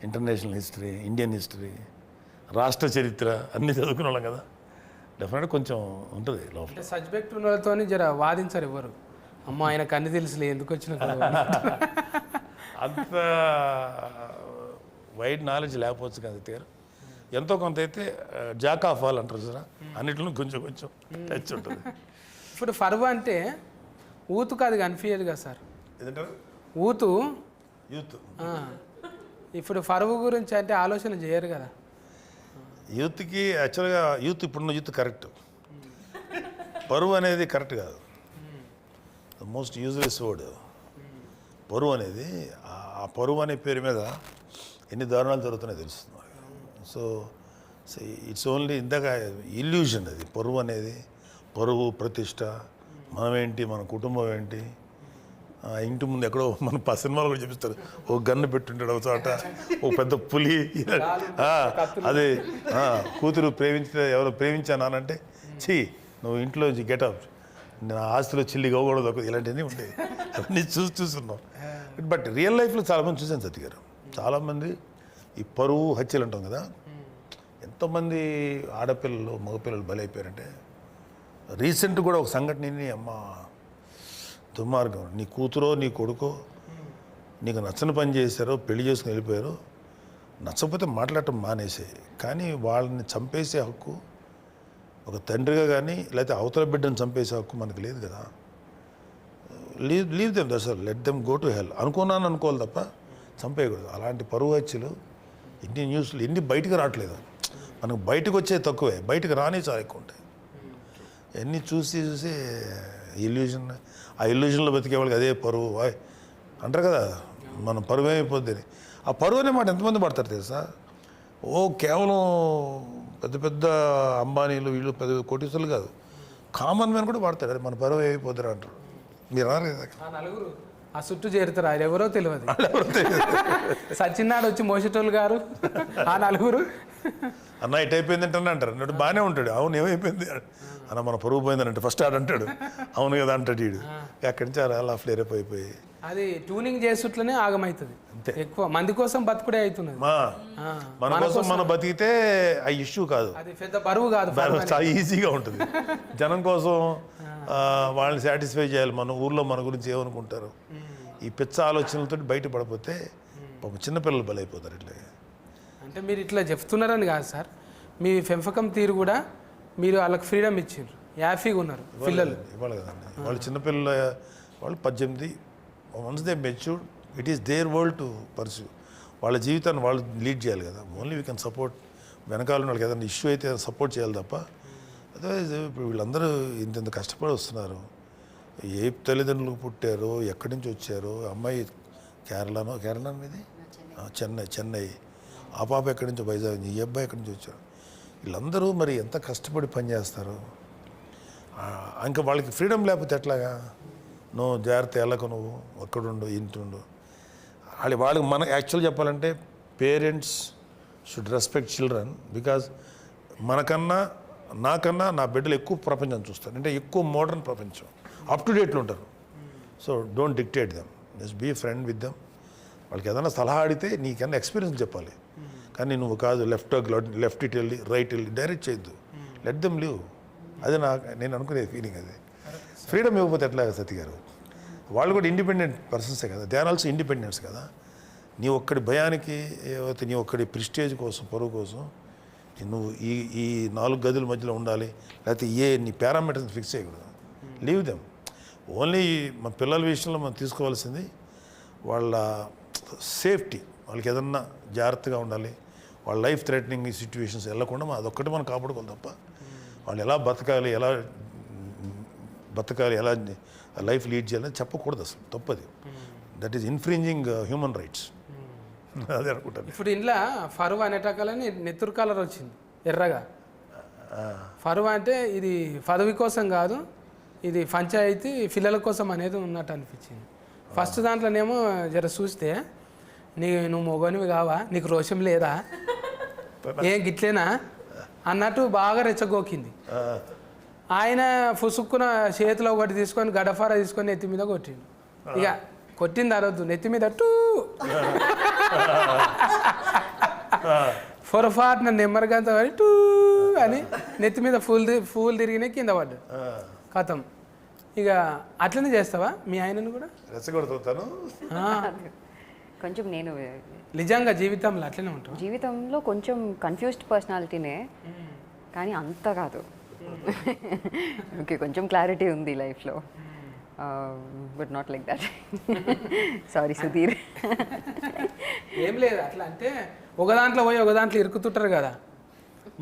ఇంటర్నేషనల్ హిస్టరీ ఇండియన్ హిస్టరీ రాష్ట్ర చరిత్ర అన్నీ చదువుకునే వాళ్ళం కదా డెఫినెట్గా కొంచెం ఉంటుంది లోపల అంటే సబ్జెక్ట్ ఉన్న వాళ్ళతో జర వాదించరు ఎవరు అమ్మ ఆయనకు అన్ని తెలుసులే ఎందుకు వచ్చిన అంత వైడ్ నాలెడ్జ్ లేకపోవచ్చు కదా తీరు ఎంతో కొంత అయితే జాక్ ఆఫ్ ఆల్ అంటారు సార్ అన్నింటిలో కొంచెం కొంచెం టచ్ ఉంటుంది ఇప్పుడు ఫర్వ్ అంటే ఊతుకు అది కనిపించదు కదా సార్ ఏదంటారు ఊతు యూత్ ఆ, ఇప్పుడు ఫర్వ్ గురించి అంటే ఆలోచన చేయరు కదా యూత్కి యాక్చువల్గా యూత్ ఇప్పుడున్న యూత్ కరెక్ట్ పరువు అనేది కరెక్ట్ కాదు ద మోస్ట్ యూజ్లెస్ వర్డ్ పరువు అనేది ఆ పరువు అనే పేరు మీద ఎన్ని దారుణాలు జరుగుతున్నాయో తెలుస్తుంది సో ఇట్స్ ఓన్లీ ఇందాక ఇల్యూషన్ అది పరువు అనేది పరువు ప్రతిష్ట మనమేంటి మన కుటుంబం ఏంటి ఇంటి ముందు ఎక్కడో మన సినిమాలు కూడా చూపిస్తారు ఓ గన్ను పెట్టుంటాడు ఒక చోట ఓ పెద్ద పులి అది కూతురు ప్రేమించిన ఎవరు ప్రేమించానంటే ఛీ నువ్వు ఇంట్లో గెటప్ నా ఆస్తిలో చిల్లి గోగూడదు ఇలాంటివన్నీ ఉంటాయి అవన్నీ చూస్తున్నాం బట్ రియల్ లైఫ్లో చాలామంది చూశాను సత్య గారు చాలామంది ఈ పరువు హత్యలు అంటాం కదా ఎంతోమంది ఆడపిల్లలు మగపిల్లలు బలైపోయారంటే రీసెంట్ కూడా ఒక సంఘటనని అమ్మ దుర్మార్గం నీ కూతురో నీ కొడుకో నీకు నచ్చని పని చేశారో పెళ్లి చేసుకుని వెళ్ళిపోయారో నచ్చకపోతే మాట్లాడటం మానేసాయి కానీ వాళ్ళని చంపేసే హక్కు ఒక తండ్రిగా కానీ లేకపోతే అవతల బిడ్డను చంపేసే హక్కు మనకు లేదు కదా లీవ్ దెమ్ దర్శల్ let them go to hell అనుకోనాను అనుకోవాలి తప్ప చంపేయకూడదు అలాంటి పరువు హత్యలు ఎన్ని న్యూస్లు ఎన్ని బయటకు రావట్లేదు మనకు బయటకు వచ్చేది తక్కువే బయటకు రాని చాలా ఎక్కువ ఉంటాయి ఎన్ని చూసి చూసి ఇల్యూజన్ ఆ ఇల్యూజన్లో బతికే వాళ్ళకి అదే పరువు అంటారు కదా మనం పరువు ఏమైపోద్ది అని ఆ పరువు అనే మాట ఎంతమంది పడతారు తెలుసా ఓ కేవలం పెద్ద పెద్ద అంబానీలు వీళ్ళు పెద్ద కోటీసులు కాదు కామన్ మ్యాన్ కూడా పడతారు అరే మన పరువు ఏమైపోతారు అంటారు మీరు అన్నారు కదా ఆ నలుగురు ఆ చుట్టూ చేరుతారు ఆయన ఎవరో తెలియదు సచిన్నాడు వచ్చి మోసేటోళ్ళు గారు ఆ నలుగురు అన్న ఇటు అయిపోయిందంటే అంటారు అన్నట్టు బాగానే ఉంటాడు అవును ఏమైపోయింది అన్న మన పరువు పోయిందని ఫస్ట్ ఆడంటాడు అవును కదా అంటాడు వీడు అక్కడి నుంచి అలా ఫ్లేరప్ అయిపోయి అది ట్యూనింగ్ చేసుట్లనే ఆగమవుతుంది ఎక్కువ మంది కోసం బతుకుడే అవుతున్నది మన కోసం మనం బతికితే ఆ ఇష్యూ కాదు అది పెద్ద బరువు కాదు చాలా ఈజీగా ఉంటుంది జనం కోసం వాళ్ళని సాటిస్ఫై చేయాలి మన ఊర్లో మన గురించి ఏమనుకుంటారు ఈ పిచ్చ ఆలోచనలతో బయటపడిపోతే పాపం చిన్నపిల్లలు బలైపోతారు ఇట్లా అంటే మీరు ఇట్లా చెప్తున్నారని కాదు సార్ మీ పెంపకం తీరు కూడా మీరు వాళ్ళకి ఫ్రీడమ్ ఇచ్చారు హ్యాపీగా ఉన్నారు పిల్లలు ఇవ్వాలి కదండి వాళ్ళు చిన్నపిల్లల వాళ్ళు 18 once they matured it is their world to pursue వాళ్ళ జీవితాన్ని వాళ్ళు లీడ్ చేయాలి కదా ఓన్లీ వీ కెన్ సపోర్ట్ వెనకాల వాళ్ళకి ఏదైనా ఇష్యూ అయితే సపోర్ట్ చేయాలి తప్ప అదర్వైజ్ ఇప్పుడు వీళ్ళందరూ ఇంత కష్టపడి వస్తున్నారు ఏ తల్లిదండ్రులకు పుట్టారో ఎక్కడి నుంచి వచ్చారో అమ్మాయి కేరళ మీది చెన్నై ఆ పాప ఎక్కడి నుంచో వైజాగ్ ఈ అబ్బాయి ఎక్కడి నుంచి వచ్చారు వీళ్ళందరూ మరి ఎంత కష్టపడి పనిచేస్తారు ఇంకా వాళ్ళకి ఫ్రీడమ్ లేకపోతే ఎట్లాగా నువ్వు జాగ్రత్త వెళ్ళకు నువ్వు ఒక్కడుండు ఇంటుండు వాళ్ళకి మన యాక్చువల్ చెప్పాలంటే parents should respect children because మనకన్నా నాకన్నా నా బిడ్డలు ఎక్కువ ప్రపంచం చూస్తారు, అంటే ఎక్కువ మోడర్న్ ప్రపంచం, అప్ టు డేట్లో ఉంటారు. So don't dictate them, just be friend with them. వాళ్ళకి ఏదైనా సలహా అడిగితే నీకన్నా ఎక్స్పీరియన్స్ చెప్పాలి, కానీ నువ్వు కాదు లెఫ్ట్ ఇట్ వెళ్ళి రైట్ వెళ్ళి డైరెక్ట్ చేయొద్దు. Let them live. అది నేను అనుకునే ఫీలింగ్. అది ఫ్రీడమ్ ఇవ్వకపోతే ఎట్లా సతీ గారు? వాళ్ళు కూడా ఇండిపెండెంట్ పర్సన్సే కదా, దే ఆర్ ఆల్సో ఇండిపెండెన్స్ కదా. నీ ఒక్కడి భయానికి, ఏవైతే నీ ఒక్కడి ప్రిస్టేజ్ కోసం, పరువు కోసం నువ్వు ఈ 4 గదుల మధ్యలో ఉండాలి, లేకపోతే నీ పారామీటర్స్ ఫిక్స్ చేయకూడదు. Leave them. ఓన్లీ మన పిల్లల విషయంలో మనం తీసుకోవాల్సింది వాళ్ళ సేఫ్టీ, వాళ్ళకి ఏదన్నా జాగ్రత్తగా ఉండాలి, వాళ్ళ లైఫ్ థ్రెటనింగ్ సిచ్యువేషన్స్ వెళ్ళకుండా అదొక్కటి మనం కాపాడుకోవాలి తప్ప వాళ్ళు ఎలా బతకాలి, ఎలా లైఫ్ లీడ్ చేయాలని చెప్పకూడదు. అసలు తప్పది. That is infringing human rights. అదే అనుకుంటాను. ఇప్పుడు ఇంట్లో ఫరువా అనేటకాలని నెత్తురు కలర్ వచ్చింది ఎర్రగా. ఫరువా అంటే ఇది పదవి కోసం కాదు, ఇది పంచాయతీ పిల్లల కోసం అనేది ఉన్నట్టు అనిపించింది. ఫస్ట్ దాంట్లోనేమో జర చూస్తే నువ్వు మొగనివి కావా, నీకు రోషం లేదా, ఏం గిట్లేనా అన్నట్టు బాగా రెచ్చగోకింది. ఆయన ఫుసుక్కున చేతిలో ఒకటి తీసుకొని గడఫారా తీసుకొని నెత్తి మీద కొట్టిండు. ఇక కొట్టింది అరవద్దు, నెత్తి మీద టూ పొరపాటున నెమ్మరిగంత పడి టూ అని నెత్తి మీద ఫూల్ తిరిగిన కింద పడ్డాడు. కథం. ఇక అట్లనే చేస్తావా మీ ఆయనను కూడా? రెచ్చగొడుతాను కొంచెం. నేను నిజంగా జీవితంలో అట్లనే ఉంటాం. జీవితంలో కొంచెం కన్ఫ్యూజ్డ్ పర్సనాలిటీనే, కానీ అంత కాదు. ఓకే, కొంచెం క్లారిటీ ఉంది లైఫ్లో, but not like that. Sorry Sudheer. ఏం లేదు, అట్లా అంటే ఒక దాంట్లో పోయి ఒక దాంట్లో ఇరుకుతుంటారు కదా,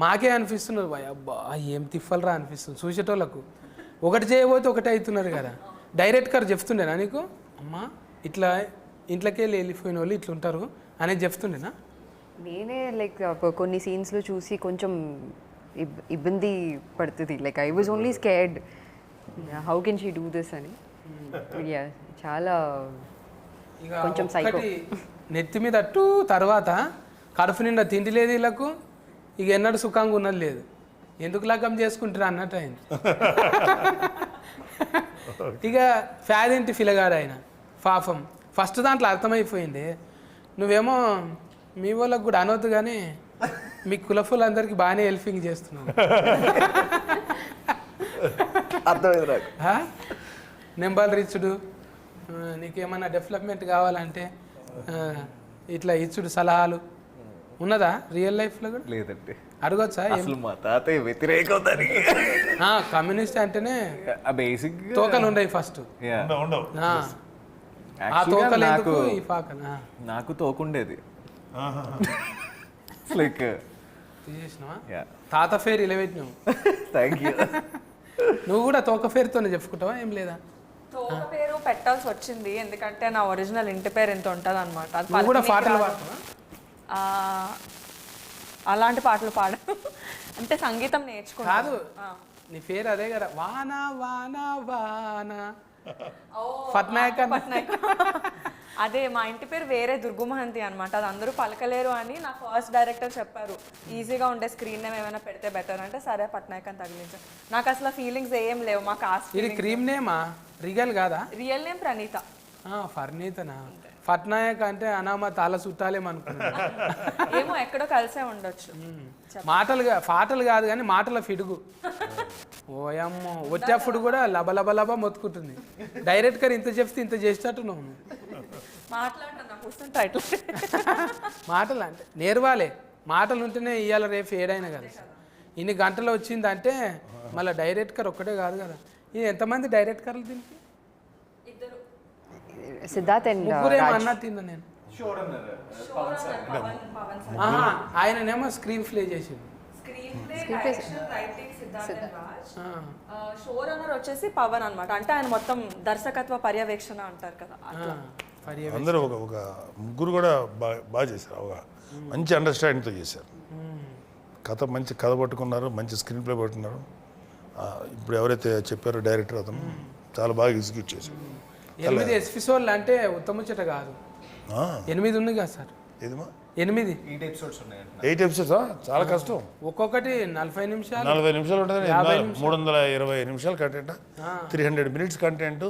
మాకే అనిపిస్తున్నారు భయ అబ్బా ఏం తిప్పలరా అనిపిస్తుంది చూసేటోళ్ళకు. ఒకటి చేయబోతే ఒకటి అవుతున్నారు కదా. డైరెక్ట్ గారు చెప్తుండేనా నీకు, అమ్మా ఇట్లా ఇంట్లోకి వెళ్ళిపోయిన వాళ్ళు ఇట్లా ఉంటారు అనేది చెప్తుండేనా? నేనే లైక్ కొన్ని సీన్స్లో చూసి కొంచెం ఇబ్బంది పడుతుంది. Like I was only scared, how can she do this అని. చాలా ఇక కొంచెం సైకో. నెత్తి మీద అట్టు తర్వాత కడుపు నిండా తిండి లేదు వీళ్ళకు, ఇక ఎన్నడూ సుఖంగా ఉన్నది లేదు, ఎందుకు లగ్గం చేసుకుంటారు అన్నట్టు ఆయన. ఇక ఫ్యాదింటి ఫిలగాడు ఆయన పాపం. ఫస్ట్ దాంట్లో అర్థమైపోయింది. నువ్వేమో మీ వాళ్ళకు కూడా అనవద్దు కానీ మీ కులఫులందరికీ బాగానే హెల్పింగ్ చేస్తున్నావు. అర్థమైంది నాకు. నెంబర్ రిచ్చుడు, నీకేమన్నా డెవలప్మెంట్ కావాలంటే ఇట్లా ఇచ్చుడు సలహాలు ఉన్నదా రియల్ లైఫ్లో కూడా? లేదండి. అడగొచ్చా? అసలు మా తాతయ్య వ్యతిరేకం దానికి. కమ్యూనిస్ట్ అంటేనే బేసిక్ తోకలు ఉండవు ఫస్ట్. ఉండవు. ఆ తోకలు ఎందుకు ఈ పాకన? నాకు తోకుండేది. లైక్ తీసేసినావా? తాత ఫేర్ ఇలా పెట్టినావు. Thank you. నువ్వు కూడా తోక ఫేర్తోనే చెప్పుకుంటావా? ఏం లేదా? తోక పేరు పెట్టాల్సి వచ్చింది ఎందుకంటే నా ఒరిజినల్ ఇంటి పేరు ఎంత ఉంటుంది అనమాట. నువ్వు కూడా పాటలు పాడతావా? అలాంటి పాటలు పాడ అంటే సంగీతం నేర్చుకున్నా. కాదు, నీ పేరు అదే కదా, వాన వాన వాన పట్నాయక్. అదే మా ఇంటి పేరు వేరే దుర్గుమహంతి అనమాట, అది అందరూ పలకలేరు అని నా ఫస్ట్ డైరెక్టర్ చెప్పారు. ఈజీగా ఉండే స్క్రీన్ నేమ్ ఏమైనా పెడితే బెటర్ అంటే సరే పట్నాయక్ అని తగిలించాను. నాకు అసలు ఫీలింగ్స్ ఏం లేవు. మా కాస్ట్ ఇది క్రీమ్ నేమా? రియల్ కాదా? Real name Praneetha. ఫర్నీతనా? పట్నాయక్ అంటే అనామా తాళ చుట్టాలేమనుకున్నా. ఏమో ఎక్కడో కలిసే ఉండొచ్చు. పాటలు కాదు కానీ మాటల ఫిడుగు. ఓయమ్మో, వచ్చేప్పుడు కూడా లబ లబ మొత్తుకుంటుంది. డైరెక్ట్ గా ఇంత చెప్తే ఇంత చేసేటట్టు నువ్వు మాటలు అంటే నేర్వాలే. మాటలు ఉంటేనే ఇవాళ రేపు ఏడైనా కదా. ఇన్ని గంటలు వచ్చిందంటే మళ్ళీ డైరెక్టర్ ఒక్కటే కాదు కదా. ఇది ఎంతమంది డైరెక్టర్లు దీనికి? సిద్ధార్థ్ అండ్ ముగ్గురేమో అన్నట్టు నేను. ఆయననేమో స్క్రీన్ ప్లే చేసింది. షో రన్నర్ వచ్చేసి పవన్ అనమాట. అంటే ఆయన మొత్తం దర్శకత్వ పర్యవేక్షణ అంటారు కదా. అందరూ ఒక ముగ్గురు కూడా బాగా చేశారు. ఒక మంచి అండర్స్టాండింగ్తో చేశారు. మంచి కథ పట్టుకున్నారు, మంచి స్క్రీన్ ప్లే పట్టుకున్నారు. ఇప్పుడు ఎవరైతే చెప్పారో డైరెక్టర్ అతను చాలా బాగా ఎగ్జిక్యూట్ చేశారు. 8 ఎపిసోడ్లు అంటే ఉత్తముచ్చట కాదు. 8 ఉంది కదా సార్. ఏదిమా 8 8 ఎపిసోడ్స్ ఉన్నాయంట. 8 ఎపిసోడ్సా? చాలా కష్టం. ఒక్కొక్కటి 40 నిమిషాలు 40 నిమిషాలు ఉంటుంది. 320 నిమిషాలు కంటెంట్, 300 మినిట్స్ కంటెంట్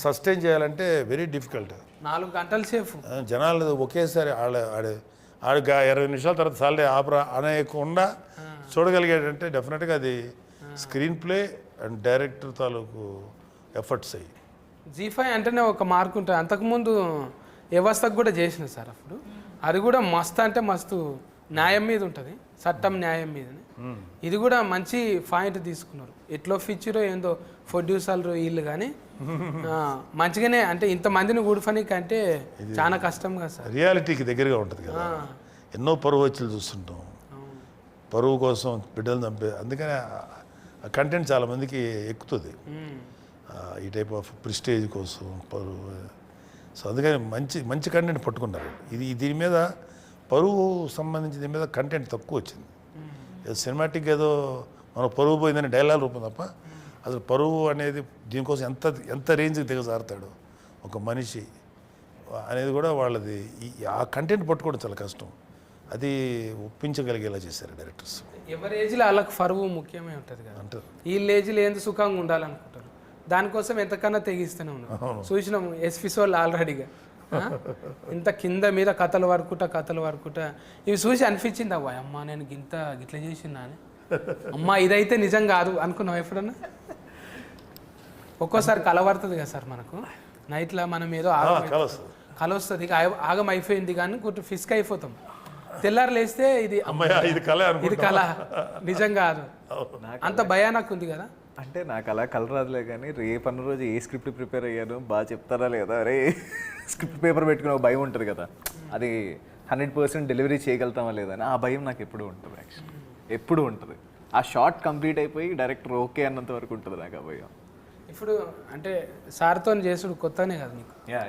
సస్టైన్ చేయాలంటే వెరీ డిఫికల్ట్. 4 గంటల సేపు. జనాలు ఒకేసారి ఆడు 20 నిమిషాల తర్వాత సాలరీ ఆపరా అనేకుండా చూడగలిగాడంటే డెఫినెట్గా అది స్క్రీన్ ప్లే అండ్ డైరెక్టర్ తాలూకు ఎఫర్ట్స్ అయ్యి. G5 అంటేనే ఒక మార్క్ ఉంటుంది. అంతకుముందు వ్యవస్థకు కూడా చేసిన సార్ అప్పుడు. అది కూడా మస్తు అంటే మస్తు న్యాయం మీద ఉంటుంది, చట్టం న్యాయం మీదని. ఇది కూడా మంచి పాయింట్ తీసుకున్నారు. ఎట్లో ఫీచరో ఏందో ప్రొడ్యూసర్లు వీళ్ళు కానీ మంచిగానే, అంటే ఇంతమందిని కూడిపనికి అంటే చాలా కష్టం కదా సార్. రియాలిటీకి దగ్గరగా ఉంటుంది కదా. ఎన్నో పరువు వచ్చులు చూస్తుంటాం, పరువు కోసం బిడ్డలు చంపే. అందుకనే ఆ కంటెంట్ చాలామందికి ఎక్కుతుంది, ఈ టైప్ ఆఫ్ ప్రిస్టేజ్ కోసం పరువు. సో అందుకని మంచి మంచి కంటెంట్ పట్టుకున్నారు. దీని మీద పరువు సంబంధించి దీని మీద కంటెంట్ తక్కువ వచ్చింది. సినిమాటిక్ ఏదో మన పరువు పోయిందని డైలాగ్ రూపం తప్ప అసలు పరువు అనేది దీనికోసం ఎంత రేంజ్కి దిగజారుతాడు ఒక మనిషి అనేది కూడా వాళ్ళది. ఆ కంటెంట్ పట్టుకోవడం చాలా కష్టం. అది ఒప్పించగలిగేలా చేశారు డైరెక్టర్స్. ఎవరి ఏజ్లో వాళ్ళకి పరువు ముఖ్యమే ఉంటుంది కదా అంటారు. వీళ్ళ ఏజ్లో ఏంది సుఖంగా ఉండాలనుకుంటారు, దానికోసం ఎంతకన్నా తెగిస్తూనే ఉన్నారు. చూసినాము ఎస్పిసోళ్ళు ఆల్రెడీగా ఇంత కింద మీద కథలు వరకుట ఇవి చూసి అనిపించింది, అవ్వ అమ్మ నేను గిట్ల చేసిందా అని. అమ్మ ఇదైతే నిజం కాదు అనుకున్నాం ఎప్పుడన్నా. ఒక్కోసారి కలవడుతుంది కదా సార్ మనకు నైట్లో, మనం ఏదో కల వస్తుంది, ఆగం అయిపోయింది కానీ గుర్తు ఫిస్క్ అయిపోతాం. తెల్లారు లేస్తే ఇది కళ నిజం కాదు, అంత భయానకు ఉంది కదా. అంటే నాకు అలా కల రాదులే కానీ రేపన్న రోజు ఏ స్క్రిప్ట్ ప్రిపేర్ అయ్యాను బాగా చెప్తారా లేదా, అరే స్క్రిప్ట్ పేపర్ పెట్టుకుని ఒక భయం ఉంటుంది కదా, అది 100% డెలివరీ చేయగలుగుతామా లేదా అని ఆ భయం నాకు ఎప్పుడు ఉంటుంది. యాక్చువల్లీ ఎప్పుడు ఉంటుంది. ఆ షార్ట్ కంప్లీట్ అయిపోయి డైరెక్టర్ ఓకే అన్నంత వరకు ఉంటుంది నాకు ఆ భయం. ఇప్పుడు అంటే సార్తో చేసుడు కొత్తనే కదా నీకు? యా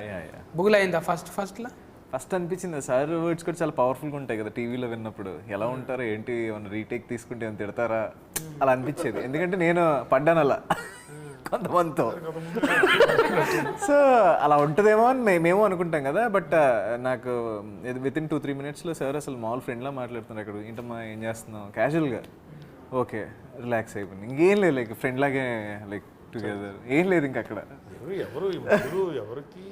బుగులు అయిందా ఫస్ట్లో? ఫస్ట్ అనిపించింది సార్ వర్డ్స్ కూడా చాలా పవర్ఫుల్గా ఉంటాయి కదా టీవీలో విన్నప్పుడు. ఎలా ఉంటారో ఏంటి, ఏమన్నా రీటేక్ తీసుకుంటే ఏమైనా తిడతారా అలా అనిపించేది. ఎందుకంటే నేను పడ్డాను అలా కొంతమందితో. సో అలా ఉంటుందేమో అని మేము అనుకుంటాం కదా. బట్ నాకు వితిన్ 2-3 మినిట్స్లో సార్ అసలు మామూలు ఫ్రెండ్లా మాట్లాడుతున్నారు. అక్కడ ఏంటమ్మా ఏం చేస్తున్నావు క్యాజువల్గా, ఓకే రిలాక్స్ అయిపోయింది. ఇంకేం లేదు, లైక్ ఫ్రెండ్ లాగే లైక్ టుగెదర్, ఏం లేదు ఇంక అక్కడ. ఎవరికి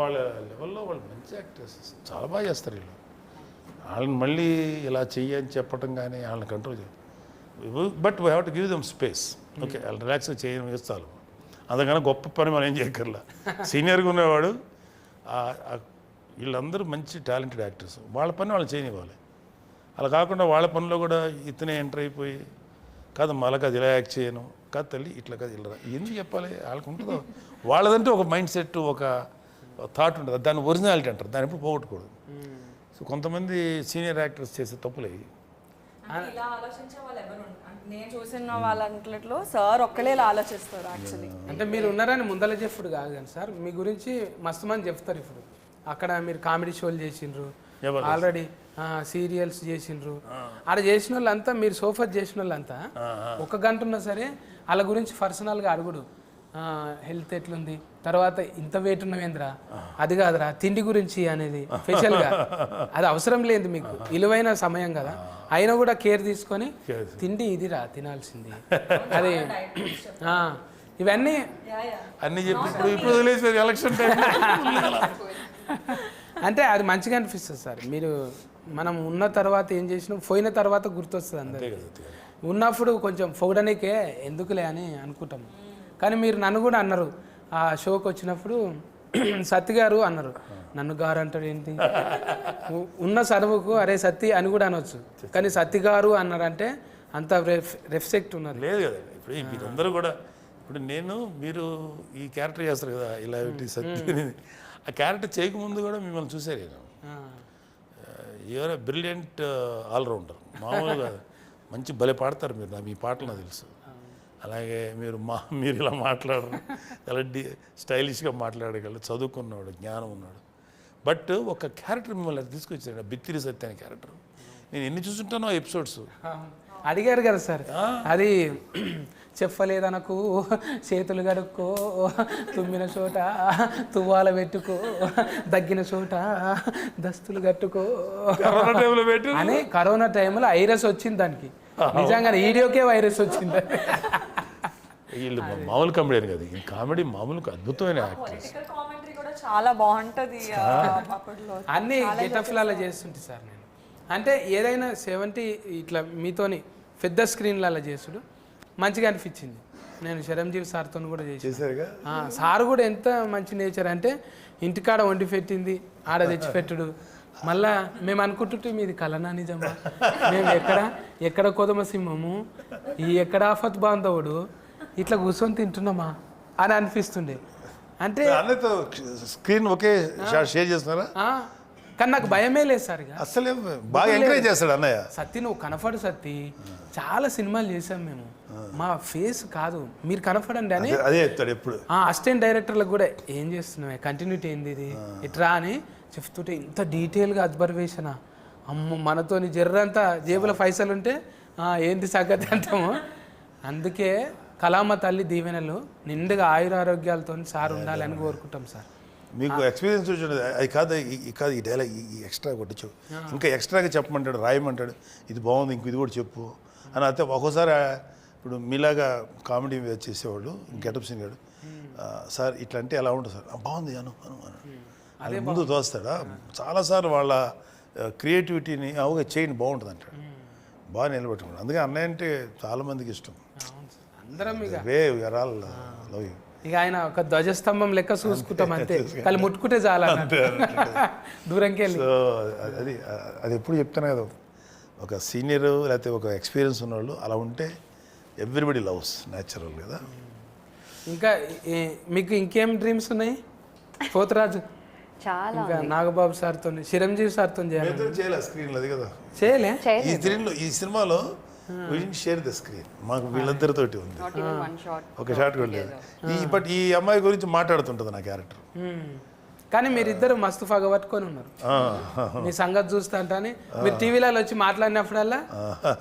వాళ్ళ లెవెల్లో వాళ్ళు మంచి యాక్టర్స్, చాలా బాగా చేస్తారు వీళ్ళు. వాళ్ళని మళ్ళీ ఇలా చెయ్యని చెప్పడం కానీ వాళ్ళని కంట్రోల్ చేయాలి. But we have to give them space. Okay వాళ్ళు రిలాక్స్గా చేయడం వేస్తాను. అందుకని గొప్ప పని మనం ఏం చేయక్కర్లా. సీనియర్గా ఉన్నవాడు వీళ్ళందరూ మంచి టాలెంటెడ్ యాక్టర్స్, వాళ్ళ పని వాళ్ళు చేయనివ్వాలి. అలా కాకుండా వాళ్ళ పనిలో కూడా ఇతనే ఎంటర్ అయిపోయి కాదు మళ్ళీ అది ఇలా యాక్ట్ చేయను కాదు తల్లి ఇట్లా కాదు ఇలా ఎందుకు చెప్పాలి. వాళ్ళకు ఉంటుందో వాళ్ళదంటే ఒక మైండ్ సెట్, ఒక థాట్ ఉంటుంది. దాన్ని ఒరిజినాలిటీ అంటారు, దాన్ని ఎప్పుడు పోగొట్టకూడదు. సో కొంతమంది సీనియర్ యాక్టర్స్ చేసే తప్పులు అయ్యి ఇలా ఆలోచించే వాళ్ళు ఎవరు నేను చూసిన వాళ్ళంట్లో సార్ ఒక్కలే ఇలా ఆలోచిస్తారు యాక్చువల్లీ. అంటే మీరు ఉన్నారని ముందల చెప్పుడు కాదు కానీ సార్ మీ గురించి మస్తు మంది చెప్తారు. ఇప్పుడు అక్కడ మీరు కామెడీ షోలు చేసిండ్రు, ఆల్రెడీ సీరియల్స్ చేసిండ్రు. ఆడ చేసిన వాళ్ళంతా, మీరు సోఫా చేసిన వాళ్ళంతా 1 గంట ఉన్నా సరే వాళ్ళ గురించి పర్సనల్గా అడుగుడు. హెల్త్ ఎట్లుంది, తర్వాత ఇంత వెయిట్ ఉన్నవేంద్రా, అది కాదురా తిండి గురించి అనేది స్పెషల్గా. అది అవసరం లేదు మీకు, విలువైన సమయం కదా, అయినా కూడా కేర్ తీసుకొని తిండి ఇదిరా తినాల్సింది అది ఇవన్నీ అన్నీ చెప్పి ఇప్పుడు వదిలేసారు ఎలక్షన్ టైం. అంటే అది మంచిగా అనిపిస్తుంది సార్. మీరు మనం ఉన్న తర్వాత ఏం చేసినాం, పోయిన తర్వాత గుర్తొస్తుంది అందరికీ. ఉన్నప్పుడు కొంచెం పొగడనికే ఎందుకులే అని అనుకుంటాం. కానీ మీరు నన్ను కూడా అన్నారు ఆ షోకి వచ్చినప్పుడు, సత్తి గారు అన్నారు. నన్ను గారు అంటాడు ఏంటి, ఉన్న సరువుకు అరే సత్తి అని కూడా అనొచ్చు, కానీ సత్తి గారు అన్నారంటే అంత రెస్పెక్ట్ ఉన్నది. లేదు కదా ఇప్పుడు మీరందరూ కూడా. ఇప్పుడు మీరు ఈ క్యారెక్టర్ చేస్తారు కదా ఇలా సత్తి, ఆ క్యారెక్టర్ చేయకముందు కూడా మిమ్మల్ని చూసారు నేను. You're a brilliant allrounder. మామూలుగా మంచి భలే పాడతారు మీరు, మీ పాటలు నాకు తెలుసు. అలాగే మీరు ఇలా మాట్లాడరు, చాలా స్టైలిష్గా మాట్లాడగలరు, చదువుకున్నాడు, జ్ఞానం ఉన్నాడు. బట్ ఒక క్యారెక్టర్ మిమ్మల్ని తీసుకొచ్చాడు, బిత్తిరి సత్య అనే క్యారెక్టర్. నేను ఎన్ని చూసుంటానో ఎపిసోడ్స్. అడిగారు కదా సార్, అది చెప్పలేదనకు చేతులు గడుక్కో, తుమ్మిన చోట తువ్వాల పెట్టుకో, దగ్గిన చోట దస్తులు కట్టుకో అని కరోనా టైంలో వైరస్ వచ్చింది దానికి. నిజంగా వీడియోకే వైరస్ వచ్చింది. వీళ్ళు మామూలు కామెడీ కదా, ఈ కామెడీ మామూలు అద్భుతమైన యాక్ట్రెస్. కామెంటరీ కూడా చాలా బాగుంటది అప్పట్లో. అన్ని గెటఫ్లలో చేస్తుంటే సార్ నేను. అంటే ఏదైనా 70 ఇట్లా మీతోని పెద్ద స్క్రీన్లలో చేసుడు మంచిగా అనిపించింది. నేను చిరంజీవి సార్తో కూడా చేశారుగా. సార్ కూడా ఎంత మంచి నేచర్ అంటే ఇంటికాడ వండి పెట్టింది ఆడ తెచ్చిపెట్టుడు. మళ్ళా మేము అనుకుంటుంటే మీది కలనా నిజమా, మేము ఎక్కడ కొదమ సింహము, ఈ ఎక్కడ ఆఫత్ బాంధవుడు, ఇట్లా కూర్చొని తింటున్నామా అని అనిపిస్తుండే. అంటే అన్నతో స్క్రీన్ ఒకే షాట్ షేర్ చేస్తున్నారా? కానీ నాకు భయమే లేదు సార్. ఇక అసలే బాగా ఎంకరేజ్ చేస్తాడు అన్నయ్య. సత్తి నువ్వు కనపడు సత్తి, చాలా సినిమాలు చేసాం మేము, మా ఫేస్ కాదు మీరు కనపడండి అని అదే చెప్తాడు ఎప్పుడు. అసిస్టెంట్ డైరెక్టర్లకు కూడా ఏం చేస్తున్నావు, కంటిన్యూటీ ఏంది ఇది ఇట్రా అని చెప్తుంటే ఇంత డీటెయిల్గా అబ్జర్వేషనా. అమ్మ మనతోని జర్రంతా జేబుల పైసలు ఉంటే ఏంటి సంగతి అంటాము. అందుకే కళామ తల్లి దీవెనలు నిండుగా ఆయురారోగ్యాలతో సార్ ఉండాలని కోరుకుంటాం సార్. మీకు ఎక్స్పీరియన్స్ వచ్చింది అది కాదు, ఈ డైలాగ్ ఈ ఎక్స్ట్రా కొట్టించు, ఇంకా ఎక్స్ట్రాగా చెప్పమంటాడు, రాయమంటాడు, ఇది బాగుంది ఇంక ఇది కూడా చెప్పు అని. అయితే ఒక్కోసారి ఇప్పుడు మీలాగా కామెడీ చేసేవాళ్ళు గెటప్ సీన్ గాడు, సార్ ఇట్లా అంటే ఎలా ఉంటుంది సార్, బాగుంది అను అది ముందు తోస్తాడా. చాలాసార్లు వాళ్ళ క్రియేటివిటీని అవుగా చేయండి బాగుంటుంది అంటాడు, బాగా నిలబెట్టుకున్నాడు. అందుకే అన్నయ్య అంటే చాలామందికి ఇష్టం. అందరం ఇక వే ఆల్ లవ్ యూ. ఇక ఆయన ఒక ధ్వజస్తంభం లెక్క చూసుకుంటాం అంతే, కళ్ళు ముట్టుకుంటే చాలా దూరంకి వెళ్ళి. సో అది ఎప్పుడు చెప్తాను కదా, ఒక సీనియర్ లేకపోతే ఒక ఎక్స్పీరియన్స్ ఉన్నవాళ్ళు అలా ఉంటే ఎవ్రీబడి లవ్స్ న్యాచురల్ కదా. ఇంకా మీకు ఇంకేం డ్రీమ్స్ ఉన్నాయి? పోతరాజు చాలా ఇంకా నాగబాబు సార్తో, చిరంజీవి సార్తో చేయలే స్క్రీన్ అది కదా, చేయలే. ఈ సినిమాలో షేర్ ద స్క్రీన్ మాకు వీళ్ళిద్దరితోటి ఉంది, ఒక షాట్ కూడా లేదు. బట్ ఈ అమ్మాయి గురించి మాట్లాడుతుంటుంది నా క్యారెక్టర్. కానీ మీరిద్దరు మస్తు పగబట్టుకొని ఉన్నారు. మీ సంగతి చూస్తా అని మీరు టీవీలలో వచ్చి మాట్లాడినప్పుడల్లా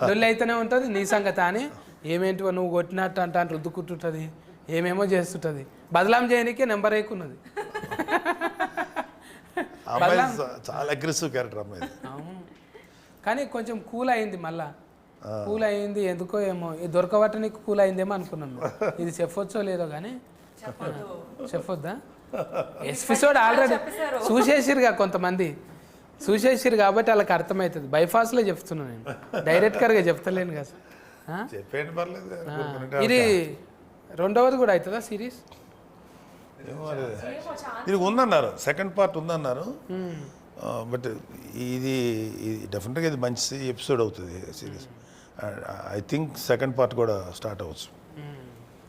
లొల్లి అయితేనే ఉంటుంది. నీ సంగతి అని ఏమేంటివో నువ్వు కొట్టినట్టు అంటే రుద్దుకుంటుంటుంది, ఏమేమో చేస్తుంటుంది. బదలాం చేయడానికే నెంబర్ ఎక్కున్నది. చాలా అగ్రెసివ్ క్యారెక్టర్ అమ్మాయి. కానీ కొంచెం కూల్ అయింది, మళ్ళా కూల్ అయింది ఎందుకో ఏమో, దొరకబట్టనికి కూల్ అయిందేమో అనుకున్నాం. ఇది చెప్పొచ్చో లేదో కానీ చెప్పొద్దా? ఎపిసోడ్ ఆల్రెడీ చూసేసిరుగా, కొంతమంది చూసేసిరు కాబట్టి వాళ్ళకి అర్థమవుతుంది. బైఫాస్లో చెప్తున్నాను నేను, డైరెక్ట్గా చెప్తలేను కదా. చెప్పేయండి పర్లేదు. ఇది రెండవది కూడా అవుతుందా సిరీస్? ఇది ఉందన్నారు, సెకండ్ పార్ట్ ఉందన్నారు. బట్ ఇది డెఫినెట్గా ఇది మంచి ఎపిసోడ్ అవుతుంది series. I think second part కూడా స్టార్ట్ అవ్వచ్చు,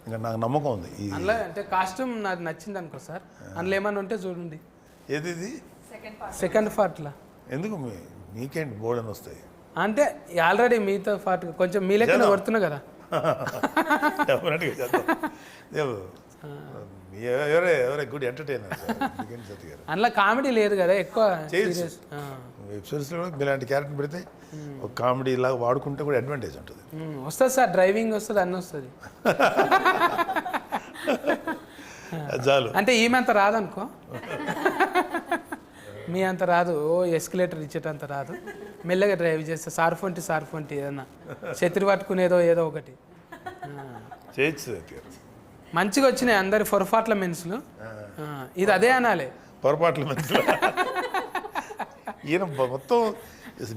ఇంకా నాకు నమ్మకం ఉంది. అందులో అంటే కాస్ట్యూమ్ నాకు నచ్చింది అనుకో సార్, అందులో ఏమన్నా ఉంటే చూడండి. ఏది ఇది సెకండ్ పార్ట్లో ఎందుకు మీకేంటి బోర్డు అని వస్తాయి అంటే ఆల్రెడీ మీతో పాటు కొంచెం మీ లెక్కన కొడుతున్నా కదా. డెఫినెట్గా చేద్దాం. ఎవరే గుడ్ ఎంటర్టైనర్ అందులో కామెడీ లేదు కదా ఎక్కువ. వెబ్సిరీస్లో కూడా ఇలాంటి క్యారెక్టర్ పెడితే ఒక కామెడీ లాగా వాడుకుంటే కూడా అడ్వాంటేజ్ ఉంటుంది. వస్తుంది సార్, డ్రైవింగ్ వస్తుంది, అన్నీ వస్తుంది. చాలు అంటే ఈమె అంత రాదనుకో, మీ అంత రాదు, ఓ ఎస్కలేటర్ ఇచ్చేటంత రాదు. మెల్లగా డ్రైవ్ చేస్తే సార్ఫొంటి ఏదన్నా చెత్రి పట్టుకునేదో ఏదో ఒకటి చేయొచ్చు. మంచిగా వచ్చినాయి అందరి పొరపాట్ల మెన్సులు. ఇది అదే అనాలి, పొరపాట్ల మెన్సులు. ఈయన మొత్తం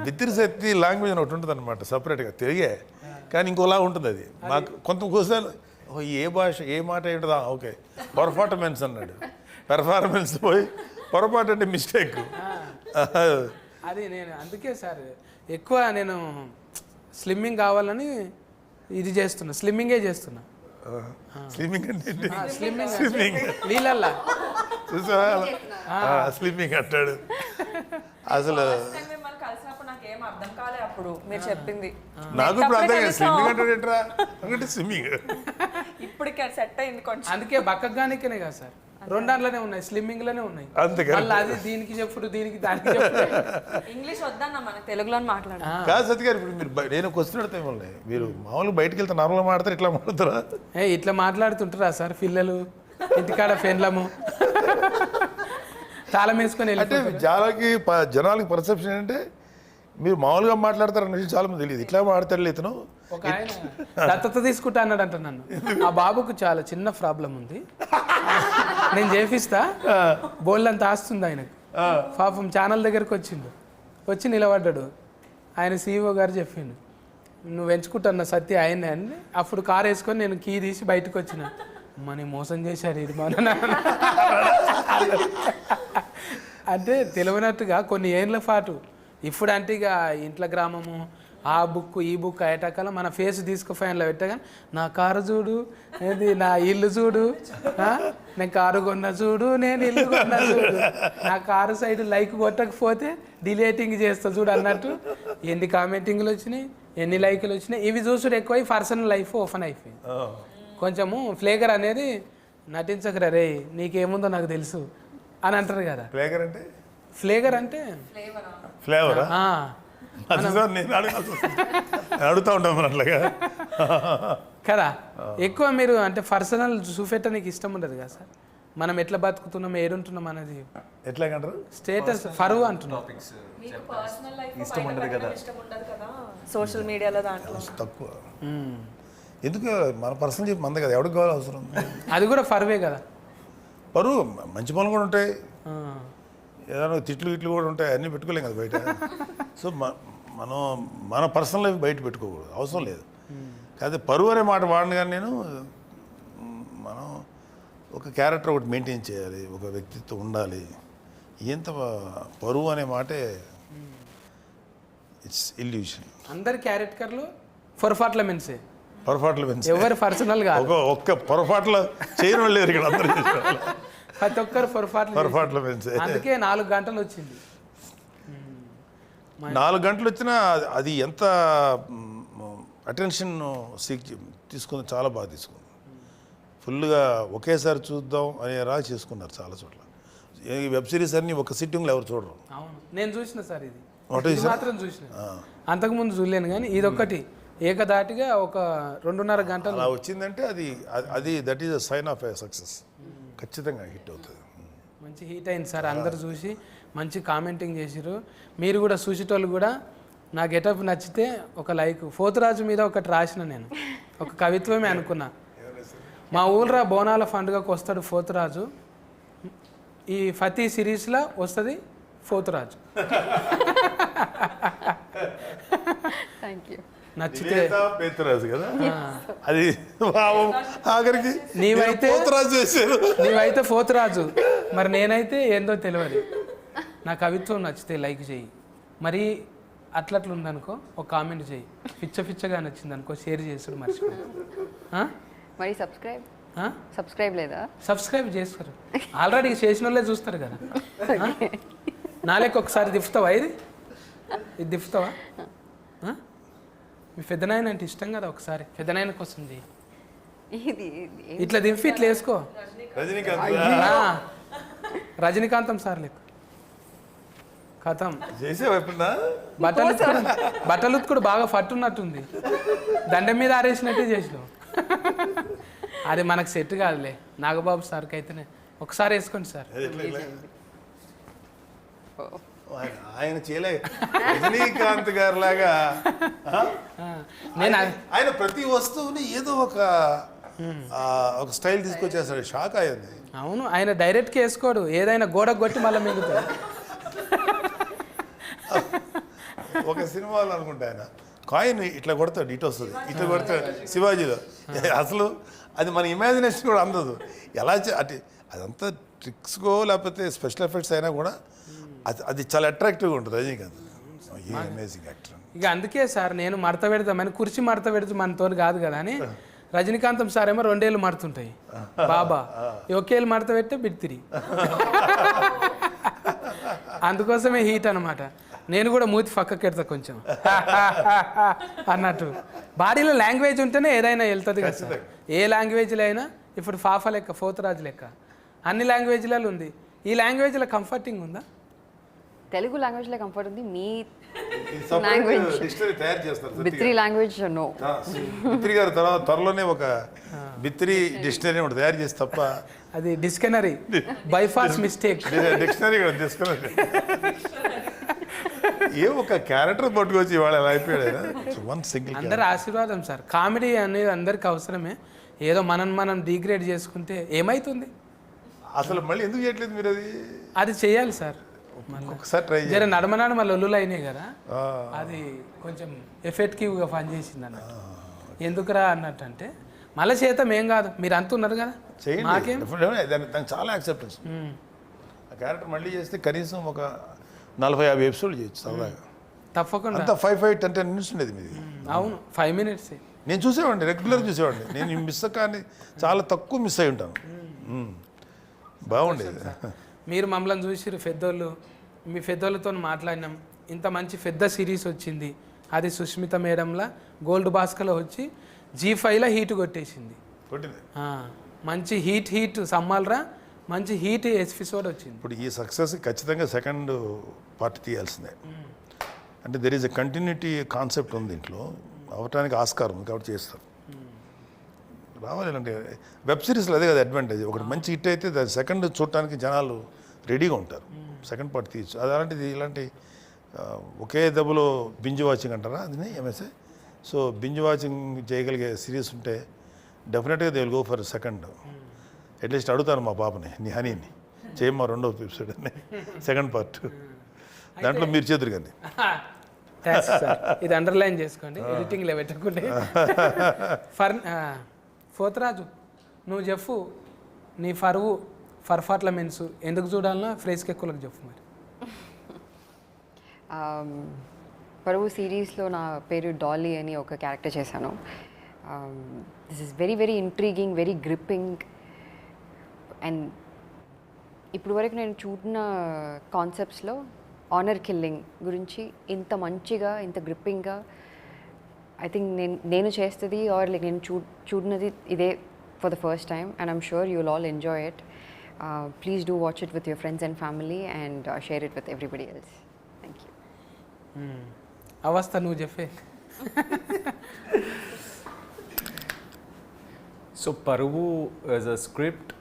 బిత్తిరి శక్తి లాంగ్వేజ్ అని ఒకటి ఉంటుంది అనమాట సపరేట్గా, తెలుగే కానీ ఇంకోలా ఉంటుంది అది. మాకు కొంత కోసాలు ఏ భాష ఏ మాట ఏంటదా, ఓకే పర్ఫార్మెన్స్ అన్నాడు, పెర్ఫార్మెన్స్ పోయి పొరపాటు అంటే మిస్టేక్. అది నేను అందుకే సార్ ఎక్కువ నేను స్లిమ్మింగ్ కావాలని ఇది చేస్తున్నా, స్లిమ్మింగే చేస్తున్నా. స్లిమ్మింగ్ అంటే స్లిమ్మింగ్ నీళ్ళల్లా చూసా స్లిమ్మింగ్ అంటాడు. అసలు కలిసినప్పుడు నాకేం అర్థం కాలే అప్పుడు మీరు చెప్పింది. నాకు ఇప్పుడు అర్థం కాదు స్లిమ్మింగ్ అంటాడు ఏంట్రా అంటే స్విమ్మింగ్. ఇప్పుడు సెట్ అయింది కొంచెం. అందుకే బక్కగానికేనే కదా సార్ రెండాట్లోనే ఉన్నాయి, స్లిమ్మింగ్ లోనే ఉన్నాయి. అంతే కదా. మళ్ళీ అది దీనికి చెప్పుడు, దీనికి దానికి చెప్పుడు. ఇంగ్లీష్ వద్దన్నా మనకు తెలుగులో మాట్లాడాలి. కాదు సత్య గారు, ఇప్పుడు మీరు నేను క్వశ్చన్ అడితే మిమ్మల్ని, మీరు మామూలుగా బయటకు వెళ్తే నార్మల్గా మాడతారు, ఇట్లా మాడతారా? ఇట్లా మాట్లాడుతుంటారా సార్ పిల్లలు ఇంటికాడ ఫెన్లము తాళం వేసుకొని అంటే వెళ్ళిపోతారు. జనాలకి పర్సెప్షన్ ఏంటంటే మీరు మామూలుగా మాట్లాడతారు అన్న విషయం చాలా మంది తెలియదు. ఇట్లా మాడతాడు ఇతను. ఒక ఆయన దత్తత తీసుకుంటా అన్నాడంట నన్ను. ఆ బాబుకు చాలా చిన్న ప్రాబ్లం ఉంది, నేను చేపిస్తా, బోల్డ్ అంత ఆస్తుంది ఆయనకు. పాపం ఛానల్ దగ్గరికి వచ్చి నిలబడ్డాడు. ఆయన CEO గారు చెప్పిండు, నువ్వు ఎంచుకుంటున్న సత్య ఆయనే అని. అప్పుడు కారు వేసుకొని నేను కీ తీసి బయటకు వచ్చిన. మనీ మోసం చేశారు ఇది మన అంటే తెలియనట్టుగా కొన్ని ఏళ్ళ పాటు. ఇప్పుడు అంటే ఇక ఇంట్లో గ్రామము, ఆ బుక్ ఈ బుక్ అయ్యేటకాల మన ఫేస్ తీసుకు ఫ్యాన్లో పెట్టగా, నా కారు చూడు, ఏది నా ఇల్లు చూడు, నేను కారు కొన్నా చూడు, నేను ఇల్లు కొన్నా చూడు, నా కారు సైడ్ లైక్ కొట్టకపోతే డిలేటింగ్ చేస్తా చూడు అన్నట్టు ఎన్ని కామెంటింగ్లు వచ్చినాయి, ఎన్ని లైకులు వచ్చినాయి. ఇవి చూసుడు ఎక్కువై పర్సనల్ లైఫ్ ఓపెన్ అయిపోయింది. కొంచెము ఫ్లేగర్ అనేది నటించకరా రే, నీకేముందో నాకు తెలుసు అని అంటారు కదా. ఫ్లేగర్ అంటే ఫ్లేగర్ అంటే ఫ్లేవరా? ఆ, నేను అడుగుతూ ఉంటాం మరి అట్లాగా కదా. ఎక్కువ మీరు అంటే పర్సనల్ చూపెట్టడానికి ఇష్టం ఉండదు కదా సార్. మనం ఎట్లా బతుకుతున్నాం, ఏడుంటున్నాం అనేది ఎట్లాగంటారు? స్టేటస్ ఫరువు అంటున్నాం. ఇష్టం ఉండదు కదా సోషల్ మీడియాలో దాంట్లో తక్కువ. ఎందుకు మన పర్సనల్ చెప్పి మంద కదా, ఎవరికి కావాలి అవసరం? అది కూడా ఫరువే కదా. పరువు మంచి పనులు కూడా ఉంటాయి, ఆ, ఏదైనా తిట్లు గిట్లు కూడా ఉంటాయి, అన్నీ పెట్టుకోలేం కదా బయట. సో మనం మన పర్సనల్ లైఫ్ బయట పెట్టుకోకూడదు, అవసరం లేదు. కాకపోతే పరువు అనే మాట వాడిని కానీ నేను, మనం ఒక క్యారెక్టర్ ఒకటి మెయింటైన్ చేయాలి, ఒక వ్యక్తిత్వం ఉండాలి. ఎంత పరువు అనే మాటే ఇట్స్ ఇల్యూషన్. అందరి క్యారెక్టర్లు పొరపాట్ల మెన్సే, పొరపాట్లు పెంచి ఎవరు పర్సనల్ గా ఒక్క పొరపాట్లు చేయడం లేరు ఇక్కడ అందరూ చేసేవాళ్ళు. ప్రతి ఒక్కరు పొరపాట్లు పెంచే. అందుకే 4 గంటలు వచ్చింది. 4 గంటలు వచ్చినా అది ఎంత అటెన్షన్ తీసుకుంది, చాలా బాగా తీసుకుంది. ఫుల్గా ఒకేసారి చూద్దాం అనే రాగా చేసుకున్నారు చాలా చోట్ల. ఈ వెబ్ సిరీస్ అన్ని ఒక సిట్టింగ్లో ఎవరు చూడరు. అవును, నేను చూసిన సార్ ఇది ఒకటి ఇది మాత్రం చూసిన, అంతకుముందు చూడలేను. కానీ ఇది ఒక్కటి ఏకదాటిగా ఒక 2.5 గంటలు అలా వచ్చిందంటే అది that is a sign of a success. ఖచ్చితంగా హిట్ అవుతుంది. మంచి హిట్ అయింది సార్. అందరు చూసి మంచి కామెంటింగ్ చేసిరు. మీరు కూడా చూసేటోళ్ళు కూడా నా గెటప్ నచ్చితే ఒక లైక్. పోతురాజు మీద ఒకటి రాసిన, నేను ఒక కవిత్వమే అనుకున్నా. మా ఊళ్ళో బోనాల పండుగకు వస్తాడు పోతురాజు, ఈ ఫతీ సిరీస్లో వస్తుంది పోతురాజు. Thank you. నచ్చితే పేతురాజు కదా అది, ఆఖరికి నీవైతే పోతురాజు చేశారు. నీవైతే పోతురాజు, మరి నేనైతే ఏందో తెలియదు. నా కవిత్వం నచ్చితే లైక్ చేయి, మరి అట్లట్లు ఉందనుకో ఒక కామెంట్ చేయి, పిచ్చగా నచ్చింది అనుకో షేర్ చేసుడు మర్చిపో. మరి సబ్స్క్రైబ్ లేదా? సబ్స్క్రైబ్ చేస్తారు, ఆల్రెడీ చేసిన వాళ్ళే చూస్తారు కదా. నాలేక ఒకసారి దిఫ్తావా, ఇది దిఫ్తావా? మీ పెద్దనాయన అంటే ఇష్టం కదా, ఒకసారి పెద్దనాయన కోసం చేయి. ఇట్లా దింపి ఇట్లా వేసుకో. రజనీకాంతం సార్ లెక్క కథం బట్టలు ఉత్తుకుడు బాగా పట్టున్నట్టుంది, దండం మీద ఆరేసినట్టే చేసినావు. అది మనకు సెట్ కాదులే. నాగబాబు సార్కి అయితేనే ఒకసారి వేసుకోండి సార్. ఆయన చేయలే రజనీకాంత్ గారు లాగా. నేను ఆయన ప్రతి వస్తువుని ఏదో ఒక స్టైల్ తీసుకొచ్చేస్తాడు, షాక్ అయ్యింది. అవును, ఆయన డైరెక్ట్గా వేసుకోడు, ఏదైనా గోడకు కొట్టి మళ్ళీ మిగుతాడు. ఒక సినిమాలో అనుకుంటా ఆయన కాయిన్ ఇట్లా కొడతాడు, ఇటు వస్తుంది, ఇట్లా కొడతాడు శివాజీలో. అసలు అది మన ఇమాజినేషన్ కూడా అందదు. ఎలా అంటే అదంతా ట్రిక్స్కో లేకపోతే స్పెషల్ ఎఫెక్ట్స్ అయినా కూడా అది చాలా అట్రాక్టివ్గా ఉంటుంది రజనీకాంత్. Amazing actor. ఇక అందుకే సార్ నేను మడత పెడతామని, కుర్చీ మడత పెడితే మనతో కాదు కదా అని. రజనీకాంతం సార్ ఏమో 2 ఏళ్ళు మడుతుంటాయి, బాబా ఒకేళ్ళు మడత పెట్టే బిడ్తిరి. అందుకోసమే హీట్ అనమాట. నేను కూడా మూతి పక్కకెడతా కొంచెం అన్నట్టు. బాడీలో లాంగ్వేజ్ ఉంటేనే ఏదైనా వెళ్తుంది కదా సార్. ఏ లాంగ్వేజ్లో అయినా ఇప్పుడు ఫాఫా లెక్క, పోతురాజు లెక్క అన్ని లాంగ్వేజ్లలో ఉంది. ఈ లాంగ్వేజ్లో కంఫర్టింగ్ ఉందా? తెలుగు లాంగ్వేజ్లో కంఫర్ట్ ఉంది, మీ లాంగ్వేజ్ డిక్షనరీ తయారు చేస్తారు బిత్రీ లాంగ్వేజ్ నో. బిత్రి గారు తర్వాత త్వరలోనే ఒక బిత్రి డిక్షనరీ ఒకటి తయారు చేసి తప్ప అది డిస్కనరీ బైఫాస్ మిస్టేక్. డిక్షనరీ కూడా తీసుకుని ఏ ఒక క్యారెక్టర్ పట్టుకొచ్చి ఇవాళ ఎలా అయిపోయాడు. వన్ సింగిల్ అందరి ఆశీర్వాదం సార్. కామెడీ అనేది అందరికి అవసరమే. ఏదో మనం డిగ్రేడ్ చేసుకుంటే ఏమైతుంది? అసలు మళ్ళీ ఎందుకు చేయట్లేదు మీరు అది? అది చేయాలి సార్. ఒకసారి ట్రై జర నడమనాడు మళ్ళీ ఒల్లులు అయినాయి కదా, అది కొంచెం ఎఫెక్టివ్గా పనిచేసింది అన్నట్టు. ఎందుకురా అన్నట్టు అంటే మళ్ళీ చేతం ఏం కాదు, మీరు అంటున్నారు కదా, చేయండి. మాకేం. దానికి చాలా యాక్సెప్టెన్స్. ఆ క్యారెక్టర్ మళ్ళీ చేస్తే కనీసం ఒక 40-50 ఎపిసోడ్లు చేయొచ్చు సరదాగా. తప్పకుండా. అంతా 5-10 మినిట్స్ ఉండేది మీది. అవును, 5 minutes. నేను చూసేవాడిని, రెగ్యులర్ చూసేవాడిని. నేను మిస్ కానీ చాలా తక్కువ మిస్ అయి ఉంటాను. బాగుండేది. మీరు మమ్మల్ని చూసిరు పెద్దోళ్ళు, మీ పెద్దోళ్ళతో మాట్లాడినాం. ఇంత మంచి పెద్ద సిరీస్ వచ్చింది, అది సుష్మిత మేడంలా గోల్డ్ బాస్కలో వచ్చి G5లో హీట్ కొట్టేసింది. కొట్టింది. మంచి హీట్ సమ్మాలరా, మంచి హీట్ ఎపిసోడ్ వచ్చింది. ఇప్పుడు ఈ సక్సెస్ ఖచ్చితంగా సెకండ్ పార్ట్ తీయాల్సిందే. అంటే there is a continuity concept ఉంది దీంట్లో, అవటానికి ఆస్కారం ఉంది కాబట్టి చేస్తారు. రావాలి అంటే వెబ్ సిరీస్లో అదే కదా అడ్వాంటేజ్. ఒకటి మంచి హిట్ అయితే దాని సెకండ్ చూడటానికి జనాలు రెడీగా ఉంటారు, సెకండ్ పార్ట్ తీయచ్చు. అది అలాంటిది ఇలాంటి ఒకే దెబ్బలో బింజ్ వాచింగ్ అంటారా అది ఎంఎస్ఏ. సో బింజ్ వాచింగ్ చేయగలిగే సిరీస్ ఉంటే డెఫినెట్గా they will go for second. At least అడుగుతాను మా పాపని, నీ హనీని చేయమ్మా 2వ ఎపిసోడ్ అని, సెకండ్ పార్ట్. దాంట్లో మీరు చేతురు కానీ ఇది అండర్లైన్ చేసుకోండి, ఎడిటింగ్లో పెట్టుకుంటే. పోతరాజు నువ్వు చెప్పు, నీ పర్ఫార్మెన్స్ ఎందుకు చూడాలన్నా ఫ్రేస్కి ఎక్కువలకు చెప్పు మరి. పరువు సిరీస్లో నా పేరు డాలీ అని ఒక క్యారెక్టర్ చేశాను. This is very very intriguing, very gripping. And ఇప్పుడు వరకు నేను చూడిన కాన్సెప్ట్స్లో ఆనర్ కిల్లింగ్ గురించి ఇంత మంచిగా, ఇంత గ్రిప్పింగ్గా ఐ థింక్ నేను చేస్తుంది ఆర్ లైక్ నేను చూడినది ఇదే for the first time. And I'm sure you will all enjoy it. Please do watch it with your friends and family and share it with everybody else. Thank you. అవస్థ నువ్వు చెప్పే. సో పరువు యాజ్ అ స్క్రిప్ట్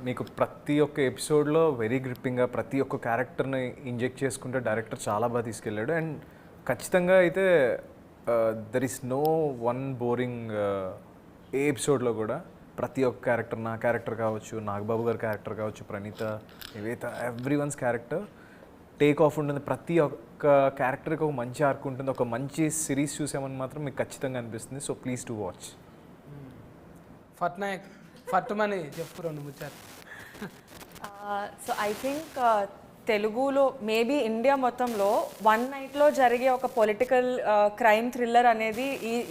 మీకు ప్రతి ఒక్క ఎపిసోడ్లో వెరీ గ్రిప్పింగ్గా ప్రతి ఒక్క క్యారెక్టర్ని ఇంజెక్ట్ చేసుకుంటే డైరెక్టర్ చాలా బాగా తీసుకెళ్ళాడు. అండ్ ఖచ్చితంగా అయితే there is no one boring ఏ ఎపిసోడ్లో కూడా. ప్రతి ఒక్క క్యారెక్టర్, నా క్యారెక్టర్ కావచ్చు, నాగబాబు గారి క్యారెక్టర్ కావచ్చు, Praneetha, Nivetha, every one's character take off ఉంటుంది. ప్రతి ఒక్క క్యారెక్టర్కి ఒక మంచి ఆర్క్ ఉంటుంది. ఒక మంచి సిరీస్ చూసామని మాత్రం మీకు ఖచ్చితంగా అనిపిస్తుంది. So please to watch. ఫట్నాయక్ ఫట్టుమని చెప్పు 2 ముచ్చారు. సో ఐ థింక్ తెలుగులో మేబీ ఇండియా మొత్తంలో వన్ నైట్లో జరిగే ఒక పొలిటికల్ క్రైమ్ థ్రిల్లర్ అనేది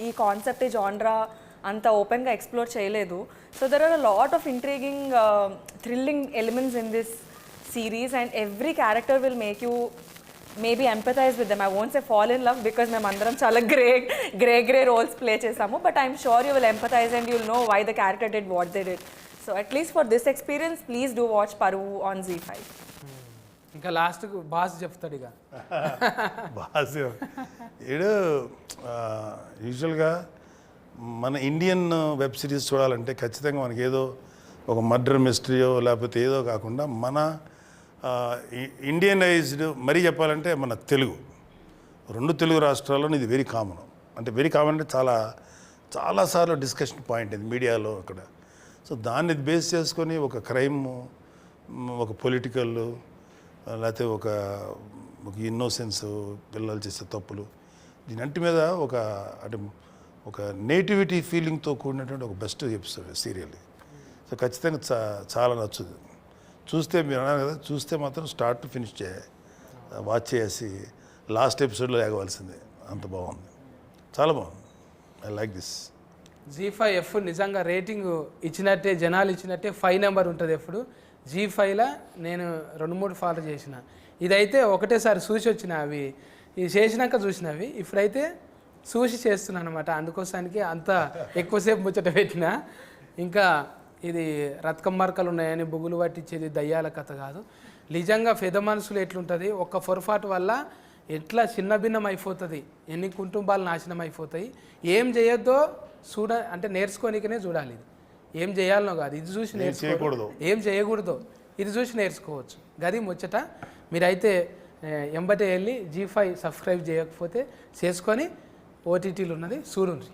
ఈ కాన్సెప్ట్, ఈ జాన్రా అంత ఓపెన్గా ఎక్స్ప్లోర్ చేయలేదు. So there are a lot of intriguing thrilling elements in this series and every character will make you maybe empathize with them. I won't say fall in love because మేమందరం చాలా గ్రే రోల్స్ ప్లే చేసాము, but I'm sure you will empathize and you'll know why the character did what they did. So at least for this experience, please do watch Paruvu on Z5. ఇంకా లాస్ట్కు బాస్ చెప్తాడు ఇక. బాస్ ఏడు యూజువల్గా మన ఇండియన్ వెబ్ సిరీస్ చూడాలంటే ఖచ్చితంగా మనకి ఏదో ఒక మర్డర్ మిస్టరీయో లేకపోతే ఏదో కాకుండా మన ఇండియనైజ్డ్ మరీ చెప్పాలంటే మన తెలుగు 2 తెలుగు రాష్ట్రాల్లో ఇది వెరీ కామన్. అంటే వెరీ కామన్ అంటే చాలాసార్లు డిస్కషన్ పాయింట్ ఇది మీడియాలో అక్కడ. సో దాన్ని బేస్ చేసుకొని ఒక క్రైమ్, ఒక పొలిటికల్, లేకపోతే ఒక ఇన్నోసెన్స్, పిల్లలు చేసే తప్పులు, దీనంటి మీద అంటే ఒక నేటివిటీ ఫీలింగ్తో కూడినటువంటి ఒక బెస్ట్ ఎపిసోడ్ సీరియల్. సో ఖచ్చితంగా చాలా నచ్చుతుంది. చూస్తే మీరు అన్నారు కదా, చూస్తే మాత్రం స్టార్ట్ టు ఫినిష్ వాచ్ చేసి లాస్ట్ ఎపిసోడ్లో లేగవలసిందే, అంత బాగుంది, చాలా బాగుంది. I like this. G5 నిజంగా రేటింగ్ ఇచ్చినట్టే, జనాలు ఇచ్చినట్టే 5 నెంబర్ ఉంటుంది ఎప్పుడు. G5లో నేను 2-3 ఫాలో చేసిన, ఇదైతే ఒకటేసారి చూసి వచ్చిన, అవి ఇది చేసినాక చూసినవి, ఇప్పుడైతే చూసి చేస్తున్నాను అనమాట. అందుకోసానికి అంత ఎక్కువసేపు ముచ్చట పెట్టిన. ఇంకా ఇది రత్కం మార్కలు ఉన్నాయని బుగులు పట్టించేది దయ్యాల కథ కాదు. నిజంగా పెద్ద మనసులు ఎట్లుంటుంది, ఒక్క పొరపాటు వల్ల ఎట్లా చిన్న భిన్నం అయిపోతుంది, ఎన్ని కుటుంబాలు నాశనం అయిపోతాయి. ఏం చేయొద్దో అంటే నేర్చుకోనికనే చూడాలి. ఇది ఏం చేయాలనో కాదు, ఇది చూసి నేర్చుకోకూడదు, ఏం చేయకూడదు ఇది చూసి నేర్చుకోవచ్చు. గది ముచ్చట. మీరైతే ఎంబటే వెళ్ళి G5 సబ్స్క్రైబ్ చేయకపోతే చేసుకొని ఓటీటీలు ఉన్నది చూడండి.